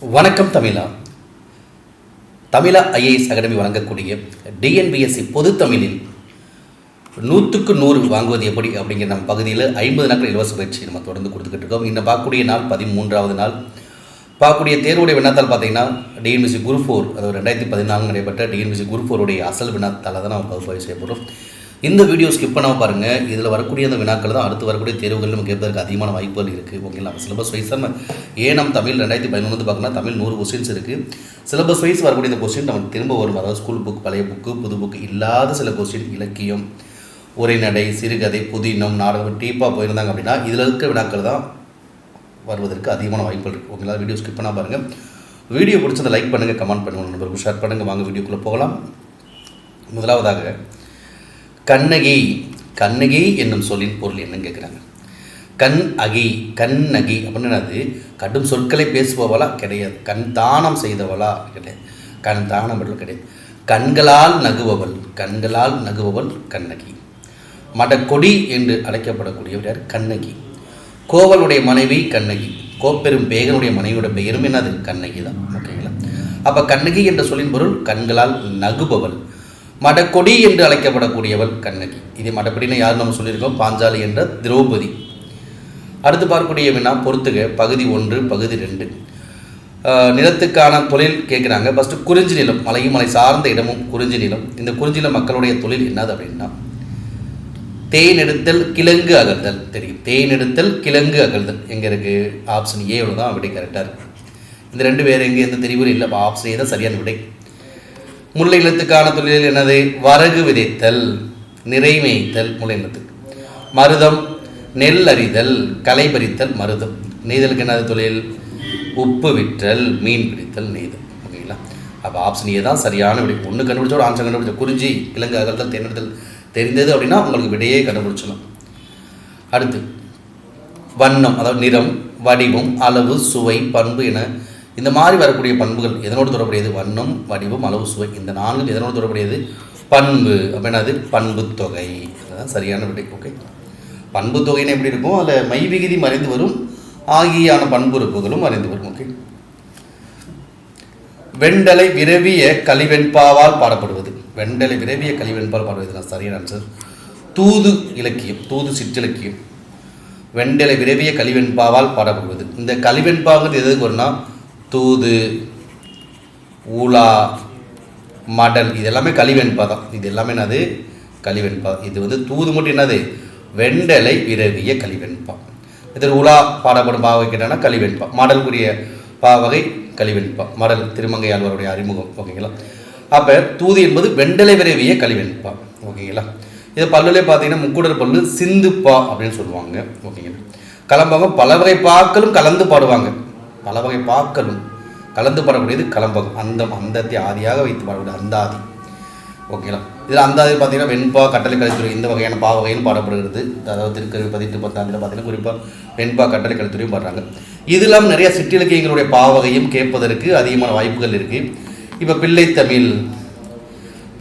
வணக்கம் தமிழா IAS academy வழங்கக்கூடிய TNPSC பொது தமிழில் 100க்கு 100 வாங்குவது எப்படி அப்படிங்கிற நம்ம பகுதியில் 50 நாட்கள் இலவச பயிற்சி நம்ம தொடர்ந்து கொடுத்துக்கிட்டு இருக்கோம். இன்னும் பார்க்கக்கூடிய நாள் 13வது நாள். பார்க்கக்கூடிய தேர்வுடைய வினாத்தால் பார்த்தீங்கன்னா டிஎன்பிஎஸ்சி குரூப் 4, அதாவது 2014 நடைபெற்ற டிஎன்பிஎஸ்சி குரூப் 4 அசல் வினாத்தால் தான் நம்ம பகுப்பாய்வு செய்யப்படுறோம். இந்த வீடியோ ஸ்கிப் பண்ணாமல் பாருங்கள். இதில் வரக்கூடிய அந்த வினாக்கள் தான் அடுத்து வரக்கூடிய தேர்வுகள் நம்ம கேட்பதற்கு அதிகமான வாய்ப்புகள் இருக்குது. ஓகேங்களா, சிலபஸ் வைஸ் நம்ம நம்ம தமிழ் 2011 பார்க்கலாம், தமிழ் 100 கொஸ்டின்ஸ் இருக்குது. சிலபஸ் வைஸ் வரக்கூடிய இந்த கொஸ்டின் நமக்கு திரும்ப வரும். அதாவது ஸ்கூல் புக், பழைய புக்கு, புது புக்கு இல்லாத சில கொஸ்டின், இலக்கியம், உரைநடை, சிறுகதை, புதினம், நாடகம் டீப்பாக போயிருந்தாங்க அப்படின்னா இதில் இருக்க வினாக்கள் தான் வருவதற்கு அதிகமான வாய்ப்புகள் இருக்குது. ஓகேங்களா, வீடியோ ஸ்கிப் பண்ணால் பாருங்கள். வீடியோ பிடிச்சதை லைக் பண்ணுங்கள், கமெண்ட் பண்ணுங்கள், நண்பர்களுக்கு ஷேர் பண்ணுங்கள். வாங்க வீடியோக்குள்ளே போகலாம். முதலாவதாக கண்ணகி என்னும் சொல்லின் பொருள் என்னன்னு கேட்குறாங்க. கண்ணகி அப்படின்னு அது கடும் சொற்களை பேசுபவளா கிடையாது. கண் தானம் செய்தவளா கிடையாது. கண் தானம் கிடையாது. கண்களால் நகுபவள் கண்ணகி. மடக்கொடி என்று அழைக்கப்படக்கூடியவர் யார்? கண்ணகி. கோவலுடைய மனைவி கண்ணகி. கோப்பெரும் பேகனுடைய மனைவியோட பெயரும் என்னது? கண்ணகி தான். ஓகேங்களா, அப்போ கண்ணகி என்ற சொல்லின் பொருள் கண்களால் நகுபவள். மடக்கொடி என்று அழைக்கப்படக்கூடியவள் கண்ணகி. இதே மடப்படின்னு யார் நம்ம சொல்லியிருக்கோம்? பாஞ்சாலி என்ற திரௌபதி. அடுத்து பார்க்கக்கூடிய வினா பொறுத்துக பகுதி 1 பகுதி 2. நிலத்துக்கான தொழில் கேட்குறாங்க. ஃபஸ்ட்டு குறிஞ்சி நிலம், மலையும் மலை சார்ந்த இடமும் குறிஞ்சி நிலம். இந்த குறிஞ்சி நில மக்களுடைய தொழில் என்னது அப்படின்னா தேன் எடுத்தல், கிழங்கு அகழ்தல். தெரியும், தேன் எடுத்தல், கிழங்கு அகழ்தல் எங்கே இருக்குது? ஆப்ஷன் ஏ தான் விடை கரெக்டாக இருக்குது. இந்த ரெண்டு வேறு எங்கே எந்த தெரிவும் இல்லை. ஆப்ஷன் ஏ தான் சரியான விடை. முல்லை நிலத்துக்கான தொழில் என்னது? வரகு விதைத்தல், நிறை மேய்த்தல் முல்லை நிலத்துக்கு. மருதம் நெல் அறிதல், களை பறித்தல் மருதம். நெய்தலுக்கு என்னது தொழில்? உப்பு விற்றல், மீன் பிடித்தல், நெய்தல். ஓகேங்களா, அப்போ ஆப்ஷன் ஏ தான் சரியான விடை. ஒன்று கண்டுபிடிச்சோட ஆன்சர் கண்டுபிடிச்ச குறிஞ்சி, கிழங்கு அகழ்தல், தேர்ந்தெடுத்தல் தெரிந்தது அப்படின்னா உங்களுக்கு விடையே கண்டுபிடிச்சலாம். அடுத்து வண்ணம், அதாவது நிறம், வடிவம், அளவு, சுவை, பண்பு என இந்த மாதிரி வரக்கூடிய பண்புகள் எதனோடு தொடர்புடையது? வண்ணம், வடிவம், அளவு, சுவை. இந்த 4 எதனோடு தொடர்புடையது? பண்பு. அப்படின்னா அது பண்பு தொகை. அதுதான் சரியான விடை. ஓகே, பண்பு தொகைன்னு எப்படி இருக்கும்? அதில் மைவிகுதி மறைந்து வரும், ஆகியான பண்புறுப்புகளும் மறைந்து வரும். ஓகே, வெண்டலை விரவிய கலிவெண்பாவால் பாடப்படுவது. வெண்டலை விரவிய கலிவெண்பால் பாடுவது தான் சரியான ஆன்சர். தூது இலக்கியம், தூது சிற்றிலக்கியம். வெண்டலை விரவிய கலிவெண்பாவால் பாடப்படுவது. இந்த கலிவெண்பாங்கிறது எதுக்கு வரும்னா தூது, ஊலா, மடல், இது எல்லாமே கலிவெண்பா தான். இது எல்லாமே என்னது? கலிவெண்பா. இது தூது மட்டும் என்னது? வெண்டலை விரவிய கலிவெண்பா. இதில் உலா பாடப்படும் பாவகை கேட்டாங்கன்னா கலிவெண்பா. மடலுக்குரிய பாவகை கலிவெண்பா. மடல் திருமங்கை ஆழ்வாருடைய அறிமுகம். ஓகேங்களா, அப்போ தூது என்பது வெண்டலை விரவிய கலிவெண்பா. ஓகேங்களா, இது பல்லுலே பார்த்தீங்கன்னா முக்குடர் பல்லு சிந்துப்பா அப்படின்னு சொல்லுவாங்க. ஓகேங்களா, கலம்பகம் பல வகை பாக்களும் கலந்து பாடுவாங்க. பல வகை பாக்களும் கலந்து பாடக்கூடியது கலம்பகம். அந்தத்தை ஆதியாக வைத்து பாடக்கூடிய அந்தாதி. ஓகேங்களா, இதில் அந்தாதி பார்த்தீங்கன்னா வெண்பா, கட்டளை, கலைத்துறை இந்த வகையான பாவகையும் பாடப்படுகிறது. அதாவது திருக்கல்வி 18 பார்த்தீங்கன்னா குறிப்பாக வெண்பா, கட்டளை, கலைத்துறையும் பாடுறாங்க. இதெல்லாம் நிறைய சிற்றிலக்கியங்களுடைய பாவகையும் கேட்பதற்கு அதிகமான வாய்ப்புகள் இருக்குது. இப்போ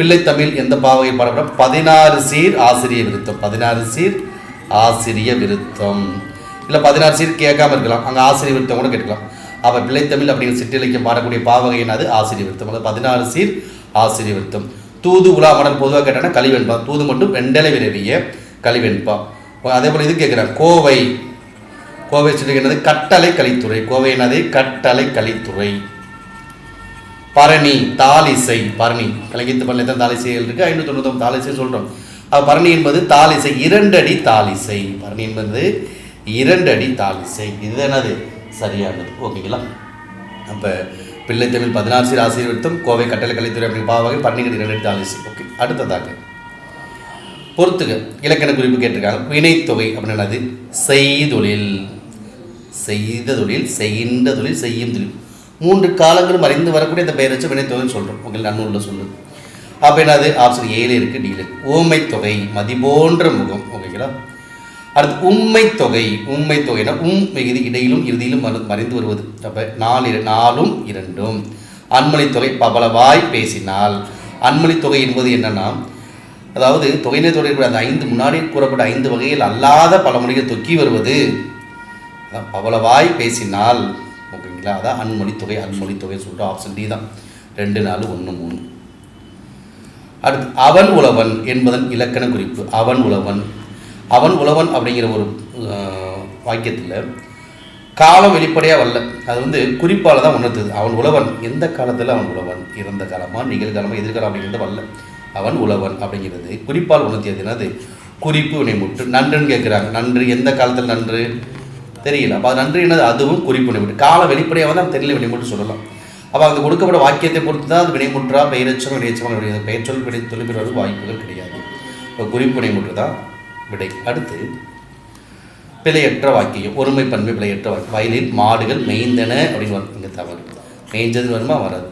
பிள்ளைத்தமிழ் எந்த பாவகை பாடப்பட? 16 சீர் ஆசிரிய விருத்தம். 16 சீர் ஆசிரிய விருத்தம். இல்லை 16 சீர் கேட்காம இருக்கலாம், அங்கே ஆசிரிய விருத்தம் கூட கேட்கலாம். அப்போ பிள்ளைத்தமிழ் அப்படிங்கிற சிற்றிலக்கியம் பாடக்கூடிய பாவகையினது ஆசிரிய விருத்தம். அது 16 சீர் ஆசிரிய விருத்தம். தூது, உலா, மடல் பொதுவாக கேட்டாங்கன்னா கலிவெண்பா. தூது மட்டும் வெண்டலை விரவிய கலிவெண்பா. அதே போல் இது கேட்குறாங்க. கோவை சிற்றிலக்கியம் என்னது? கட்டளை கலித்துறை. கோவை என்னது? கட்டளை கலித்துறை. பரணி தாலிசை. பரணி கலைஞத்து பண்ணல தான் தாலிசைகள் இருக்குது. 599 தாலிசை சொல்கிறோம். பரணி என்பது தாலிசை, 2 அடி தாலிசை. பரணி என்பது 2 அடி தாலிசை. இது என்னது? சரியானது. ஓகேங்களா, அப்போ பிள்ளைத்தமிழ் 16 சீர் ஆசிரியர் விருத்தம், கோவை கட்டளை கலைத்துறை அப்படின்னு பாவகை, பரணிகள் 2 அடி தாலிசை. ஓகே, அடுத்ததாக பொறுத்துக இலக்கண குறிப்பு கேட்டிருக்காங்க. வினைத்தொகை அப்படின்னா அது செய்தொழில், செய்த தொழில், செய்கின்ற தொழில், செய்யும் தொழில். 3 காலங்களும் அறிந்து வரக்கூடிய இந்த பெயர் வச்சு வினைத்தொகைன்னு சொல்கிறோம். உங்களுக்கு நன்னூலில் சொல்லுது. அப்போ என்னது? ஆப்ஷன் ஏழு இருக்குது, டியில். ஊமை தொகை, மதி போன்ற முகம். ஓகேங்களா, அடுத்து உண்மை தொகைனா மிகுதி இடையிலும் இறுதியிலும் மறைந்து வருவது. அப்போ 4ம் 2ம். அன்மொழி தொகை பவளவாய் பேசினால். அன்மொழி தொகை என்பது என்னன்னா, அதாவது தொகையினை தொடர்புடைய அந்த 5 முன்னாடி கூறப்பட்ட 5 வகையில் அல்லாத பல மொழிகள் தொக்கி வருவது. பவளவாய் பேசினால். ஓகேங்களா, ஓகேங்களா. அதான் அன்மொழி தொகை சொல்லிட்டு ஆப்ஷன் டி தான். 2 4 1 3. அடுத்து அவன் உழவன் என்பதன் இலக்கண குறிப்பு. அவன் உழவன் அப்படிங்கிற ஒரு வாக்கியத்தில் காலம் வெளிப்படையாக வரல, அது குறிப்பால் தான் உணர்த்துது. அவன் உழவன் எந்த காலத்தில் அவன் உழவன், இறந்த காலமா நிகழ்காலமா எதிர்காலம் அப்படிங்கிறது வரல. அவன் உழவன் அப்படிங்கிறது குறிப்பால் உணர்த்தியது. என்னது? குறிப்பு வினைமுற்று. நன்றுன்னு கேட்குறாங்க. நன்று எந்த காலத்தில் நன்று தெரியல. அப்போ அது நன்று என்னது? அதுவும் குறிப்பு வினைமுற்று. காலம் வெளிப்படையாக வந்து நம்ம தெரியல வினைமுற்று சொல்லலாம். அப்போ அங்கே கொடுக்கப்பட்ட வாக்கியத்தை பொறுத்து தான் அது வினைமுற்றா பெயரச்சம் வினையச்சமாக கிடையாது. பெயர்ச்சொல் விடை தொழில் வாய்ப்புகள் கிடையாது. இப்போ குறிப்பு வினைமுற்று தான் விடை. அடுத்து பிழையற்ற வாக்கியம், ஒருமை பன்மை பிழையற்ற வாக்கியம். வயலில் மாடுகள் மேய்ந்தன அப்படின்னு வரும். இங்கே தவறு. மேய்ஞ்சது வருமா? வராது.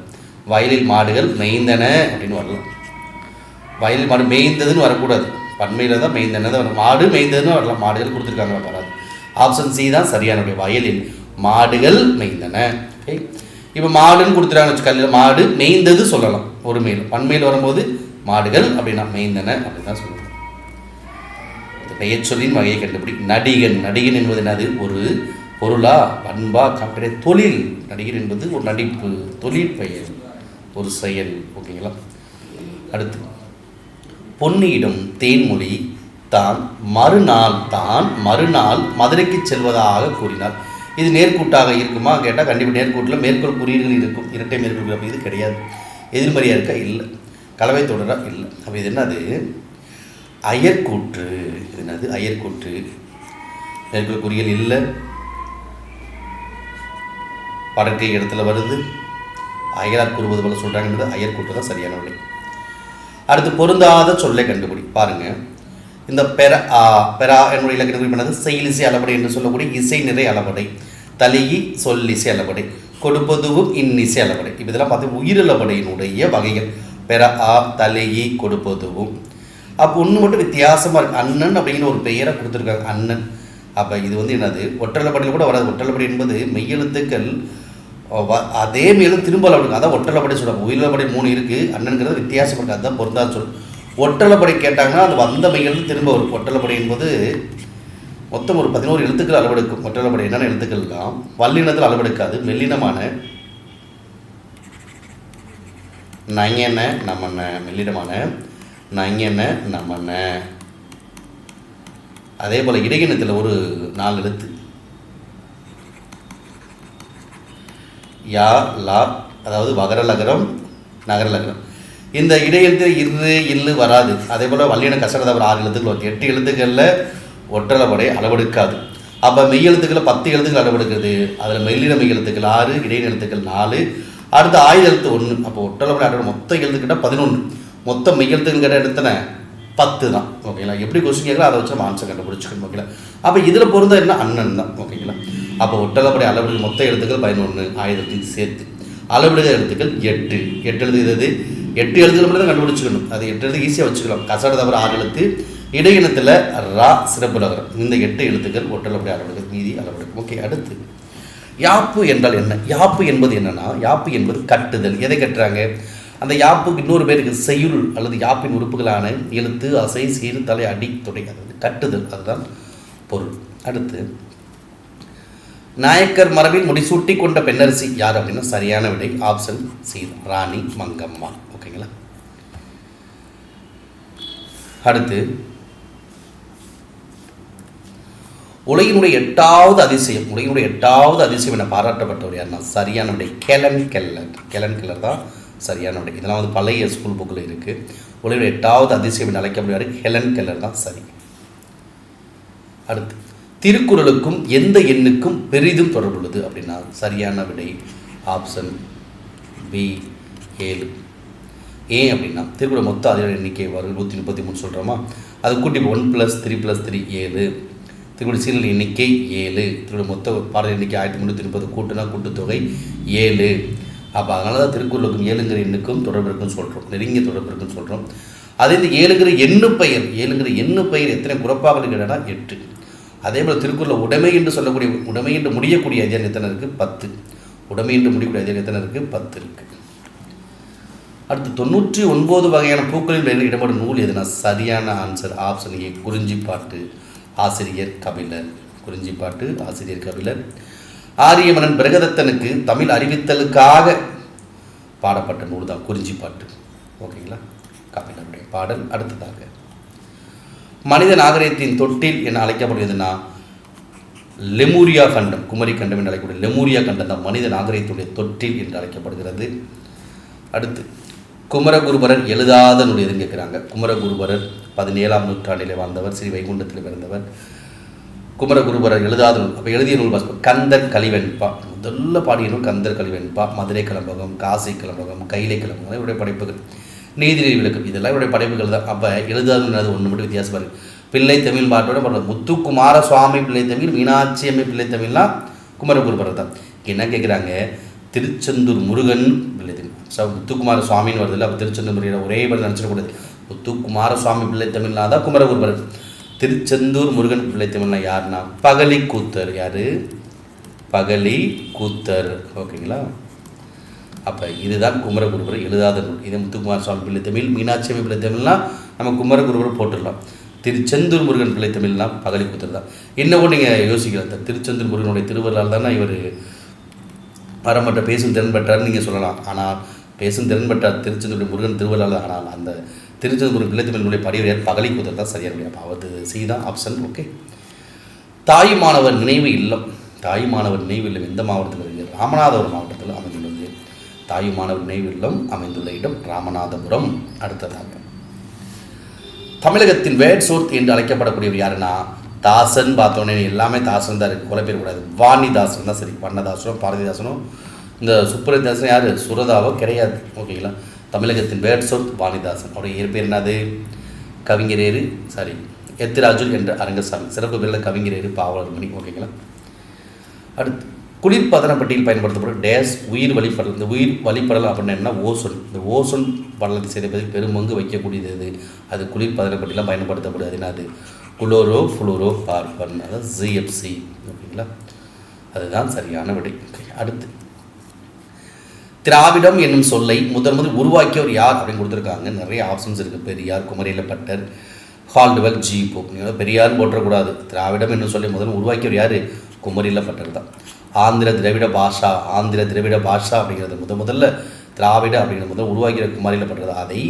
வயலில் மாடுகள் மேய்ந்தன அப்படின்னு வரலாம். வயலில் மாடு மேய்ந்ததுன்னு வரக்கூடாது. பன்மையில் தான் மேய்ந்தன தான் வரும். மாடு மேய்ந்ததுன்னு வரலாம். மாடுகள் கொடுத்துருக்காங்க, வராது. ஆப்ஷன் சி தான் சரியானது. வயலில் மாடுகள் மேய்ந்தன. ஓகே. இப்போ மாடுன்னு கொடுத்துட்டாங்கன்னு வச்சுக்கல, மாடு மேய்ந்தது சொல்லலாம் ஒருமையில். பன்மையில் வரும்போது மாடுகள் அப்படின்னா மேய்ந்தன அப்படின்னு தான் சொல்லலாம். பெயர்ச்சொல்லின் வகையை கண்டுபிடி. நடிகன் என்பது என்னது? ஒரு பொருளா, பண்பா, கிடையாது. தொழில். நடிகர் என்பது ஒரு நடிப்பு, தொழில் பெயர், ஒரு செயல். ஓகேங்களா. அடுத்து பொன்னியிடம் தேன்மொழி தான் மறுநாள் மதுரைக்கு செல்வதாக கூறினார். இது நேர்கூட்டாக இருக்குமா கேட்டால் கண்டிப்பாக நேர்கூட்டில் மேற்கோள் குறியீடுகள் இருக்கும். இரட்டை மேற்கோள். அப்போ இது கிடையாது. எதிர்மறையாக இருக்கா? இல்லை. கலவை தொடரா? இல்லை. அப்போ இது என்னது? அயற்கூற்று. இது என்னது? அயற்கூற்று. மேற்கோள் குறியீடு இல்லை. படற்கை இடத்துல வருது. அயலார் கூறுவது போல சொல்கிறாங்கன்றது அயற்கூற்று தான் சரியான விடை. அடுத்து பொருந்தாத சொல்லை கண்டுபிடி. பாருங்கள், இந்த பெரா என்னுடைய இலக்கண குறிப்பு என்னது? செயலிசை அளபடை என்று சொல்லக்கூடிய இசை நிறை அளபடை. தலிகி சொல்லிசை அளபடை. கொடுப்பதுவும் இன்னிசை அளபடை. இப்போ இதெல்லாம் பார்த்து உயிரிழபடையினுடைய வகைகள். தலிகி கொடுப்பதுவும். அப்போ ஒன்று மட்டும் வித்தியாசமாக இருக்குது. அண்ணன் அப்படிங்கிற ஒரு பெயரை கொடுத்துருக்காங்க, அண்ணன். அப்போ இது என்னது? ஒற்றலப்படையில் கூட வராது. ஒற்றலப்படை என்பது மெய்யெழுத்துக்கள் அதே மேலும் திரும்ப அளவு. அதான் ஒற்றலப்படை சொல்லுவாங்க. உயிரிழப்படை 3 இருக்குது. அண்ணன்கிறது வித்தியாசம் இருக்குது. அதுதான் பொருந்தா சொல். ஒற்றலப்படை கேட்டாங்கன்னா அது வந்த மெய்யெழுத்து திரும்ப வரும். ஒற்றலப்படை என்பது மொத்தம் ஒரு 11 எழுத்துக்கள் அளவெடுக்கும். ஒற்றலப்படை என்னென்ன எழுத்துக்கள்லாம் வல்லினத்தில் அளவெடுக்காது. மெல்லினமான நயன நமன, மெல்லினமான நயன நமன. அதே போல் இடையினத்தில் ஒரு 4 எழுத்து யா லா, அதாவது வகரலகரம் நகரலகரம். இந்த இடையெழுத்தில் இல்லு வராது. அதே போல் வல்லின கசரத ஒரு 6 எழுத்துக்கள் வருது. 8 எழுத்துக்களில் ஒற்றலப்படை அளவெடுக்காது. அப்போ மெய் எழுத்துக்களில் 10 எழுத்துக்கள் அளவெடுக்குது. அதில் மெல்லின மெய் எழுத்துக்கள் 6, இடையின எழுத்துக்கள் 4, அடுத்து ஆயுத எழுத்து 1. அப்போ ஒற்றலப்படை அளவு மொத்த எழுத்துக்கிட்ட 11. மொத்தம் மெய் எழுத்துக்கள் கிட்ட எடுத்தன 10 தான். ஓகேங்களா. எப்படி கொஸ்டின் கேட்கலாம் அதை வச்சு நம்ம ஆன்சர் கண்டுபிடிச்சிக்கணும். ஓகேங்களா. அப்போ இதில் பொருந்தா என்ன? அண்ணன் தான். ஓகேங்களா. அப்போ ஒற்றலப்படை அளவெடுக்க மொத்த எழுத்துக்கள் 11, ஆயுதத்தையும் சேர்த்து. அளவெடுக்க எழுத்துக்கள் 8. 8 எழுதுகிறது. 8 எழுத்துக்கள் மட்டும் தான் கண்டுபிடிச்சிக்கணும். அது 8 எழுத்து ஈஸியாக வச்சுக்கலாம். கசட தவிர 6 எழுத்து. இடையினத்தில் ரா சிறப்பு நகரம். இந்த 8 எழுத்துக்கள் ஒற்றலப்படை அளவெடுக்க, மீதி அளவெடுக்கும். ஓகே. அடுத்து யாப்பு என்றால் என்ன? யாப்பு என்பது என்னன்னா, யாப்பு என்பது கட்டுதல். எதை கட்டுறாங்க? அந்த யாப்புக்கு இன்னொரு பேருக்கு செய்யுள் அல்லது யாப்பின் உறுப்புகளான எழுத்து, அசை, சீர், தலை, அடி, தொடை. அது கட்டுதல். அதுதான் பொருள். அடுத்து நாயக்கர் மரபில் முடிசூட்டி கொண்ட பெண்ணரசி யார் அப்படின்னா சரியான விடை ஆப்ஷன் சி, ராணி மங்கம்மா. ஓகேங்களா. அடுத்து உலகினுடைய 8வது அதிசயம். உலகினுடைய 8வது அதிசயம் என பாராட்டப்பட்டவர் யாருன்னா சரியான விடை ஹெலன் கெல்லர். ஹெலன் கெல்லர் தான் சரியான விடை. இதெல்லாம் பழைய ஸ்கூல் புக்கில் இருக்குது. உலகினுடைய 8வது அதிசயம் என அழைக்கப்படுவார் ஹெலன் கெல்லர் தான் சரி. அடுத்து திருக்குறளுக்கும் எந்த எண்ணுக்கும் பெரிதும் தொடர்புள்ளது அப்படின்னா சரியான விடை ஆப்ஷன் பி 7. ஏன் அப்படின்னா திருக்குறள் மொத்த அதிகார எண்ணிக்கை வரும் 133 சொல்கிறோமா, அது கூட்டி 1 + 3 + 3 7. திருக்குறள் சீரியல் எண்ணிக்கை 7. திருக்குறள் மொத்த பாடல் எண்ணிக்கை 1330 கூட்டுனா கூட்டுத்தொகை 7. அப்போ அதனால தான் திருக்குறளுக்கும் 7ங்கிற எண்ணுக்கும் தொடர்பு இருக்குன்னு சொல்கிறோம், நெருங்கிய தொடர்பு இருக்குன்னு சொல்கிறோம். அதே இந்த 7ங்கிற எண்ணு பெயர் எத்தனை குறப்பாக கேட்டால் 8. அதே போல் திருக்குறள் உடைமை என்று சொல்லக்கூடிய, உடைமை என்று முடியக்கூடிய அதிகாரம் எத்தனை இருக்குது? 10. உடைமை என்று முடியக்கூடிய அதிகாரம் எத்தனை இருக்குது? 10 இருக்குது. அடுத்து 99 வகையான பூக்களின் பெயரில் இடம்பெறும் நூல் எதுனா சரியான ஆன்சர் ஆப்ஷன் ஏ, குறிஞ்சிப்பாட்டு, ஆசிரியர் கபிலர். குறிஞ்சிப்பாட்டு, ஆசிரியர் கபிலர். ஆரியமன்னன் பிரகதத்தனுக்கு தமிழ் அறிவித்தலுக்காக பாடப்பட்ட நூல் தான் குறிஞ்சிப்பாட்டு. ஓகேங்களா, கபிலருடைய பாடல். அடுத்ததாக மனித நாகரிகத்தின் தொட்டில் என அழைக்கப்படுவதுன்னா லெமூரியா கண்டம், குமரி கண்டம் என்று அழைக்கக்கூடிய லெமூரியா கண்டம் தான் மனித நாகரிகத்துடைய தொட்டில் என்று அழைக்கப்படுகிறது. அடுத்து குமரகுருபரர் எழுதாத நூல் எதுன்னு கேட்குறாங்க. குமரகுருபரர் 17ஆம் நூற்றாண்டிலே வாழ்ந்தவர், ஸ்ரீ வைகுண்டத்தில் பிறந்தவர். குமரகுருபரர் எழுதாத நூல், அப்போ எழுதிய நூல் வாசிப்போம். கந்தர் கலிவெண்பா, முதல்ல பாடிய நூல் கந்தர் கலிவெண்பா. மதுரை கிளம்பகம், காசி கிளம்பகம், கைலை கிளம்பகம் இவருடைய படைப்புகள். நீதிநெறி விளக்கம் இதெல்லாம் இவருடைய படைப்புகள் தான். அப்போ எழுதாதுன்றது ஒன்று மட்டும் வித்தியாசம் பாருங்க. பிள்ளை தமிழ் பாட்டோட பாடுறது முத்துக்குமார சுவாமி பிள்ளை தமிழ், மீனாட்சி அம்மை பிள்ளை தமிழ்லாம் குமரகுருபரர் தான். என்ன கேட்குறாங்க, திருச்செந்தூர் முருகன் பிள்ளை தமிழ். முத்துக்குமார சுவாமின்னு வருதில்ல, அப்போ திருச்செந்தூர் முருகன் ஒரே படம் நினச்சிடக்கூடாது. முத்துக்குமார சுவாமி பிள்ளை தமிழ்னா தான் குமரகுருபரர். திருச்செந்தூர் முருகன் பிள்ளை தமிழ்னா யாருன்னா பகலி கூத்தர். யார்? பகலி கூத்தர். ஓகேங்களா, அப்போ இதுதான் குமரகுருபரர் எழுதாத நூல். இதே முத்துக்குமார சுவாமி பிள்ளை தமிழ், மீனாட்சி அம்மை பிள்ளை தமிழ்லாம் நம்ம குமரகுருபரர் போட்டுடலாம். திருச்செந்தூர் முருகன் பிள்ளை தமிழ்லாம் பகலி கூத்தர் தான். இன்னமும் நீங்கள் யோசிக்கலாம், திருச்செந்தூர் முருகனுடைய திருவருளால் தானே இவர் வரமற்ற பேசும் திறன் பெற்றார்னு நீங்கள் சொல்லலாம். ஆனால் பேசும் திறன் பெற்றார் திருச்செந்தூர் முருகன் திருவருளால். ஆனால் அந்த திருச்செந்தூர் முருகன் பிள்ளை தமிழுடைய படிவரையார் பகலி கூத்தர் தான் சரியான முடியும். அப்போ அவரது சி தான் ஆப்ஷன். ஓகே, தாயுமானவர் நினைவு இல்லம். தாயுமானவர் நினைவு இல்லம் எந்த மாவட்டத்தில் இருக்குது? ராமநாதபுரம் மாவட்டத்தில் அமைந்துள்ளது. தாயுமானவர் நினைவு இல்லம் அமைந்துள்ள இடம் ராமநாதபுரம். அடுத்ததாக தமிழகத்தின் வேட்சோர்த் என்று அழைக்கப்படக்கூடியவர் யாருன்னா தாசன். பார்த்தோன்னே எல்லாமே தாசன் தான் இருக்குது, குழப்பிடக்கூடாது. வாணிதாசன் தான் சரி. வண்ணதாசனோ பாரதிதாசனோ இந்த சுப்பரதாசன் யார்? சுரதாவோ கிடையாது. ஓகேங்களா, தமிழகத்தின் வேட்சோர்த் வாணிதாசன். அவருடைய இயற்பெயர் என்னது? கவிஞரேறு சாரி எத்திராஜுல் என்ற அரங்கசாமி. சிறப்பு பேரில் கவிஞரேறு பாவலர்மணி. ஓகேங்களா, அடுத்து குளிர்பதன பட்டியல் பயன்படுத்தப்படும் டேஸ் உயிர் வழிபடல். இந்த உயிர் வழிபடல் அப்படின்னா என்ன? ஓசோன். இந்த ஓசோன் படலத்தை செய்தபோது பெருமங்கு வைக்கக்கூடியது அது குளிர்பதன பட்டியலாம் பயன்படுத்தப்படுது. அது குளோரோ ஃப்ளோரோ கார்பன், அதாவது ஜிஎஃப்சி. ஓகேங்களா, அதுதான் சரியான விடை. அடுத்து திராவிடம் என்னும் சொல்லை முதன் உருவாக்கியவர் யார் அப்படின்னு கொடுத்துருக்காங்க. நிறைய ஆப்ஷன்ஸ் இருக்குது. Periyar, Kumarilabhattar, Caldwell, G Pope. நீங்கள் பெரியார் போட்டக்கூடாது. திராவிடம் என்னும் சொல்லை முதல் உருவாக்கியவர் யார்? குமரிலப்பட்டர் தான். ஆந்திர திராவிட பாஷா, ஆந்திர திராவிட பாஷா அப்படிங்கிறது முதல்ல திராவிட அப்படிங்கிறது முதல்ல உருவாக்கிற குமரிலப்பட்டது. அதை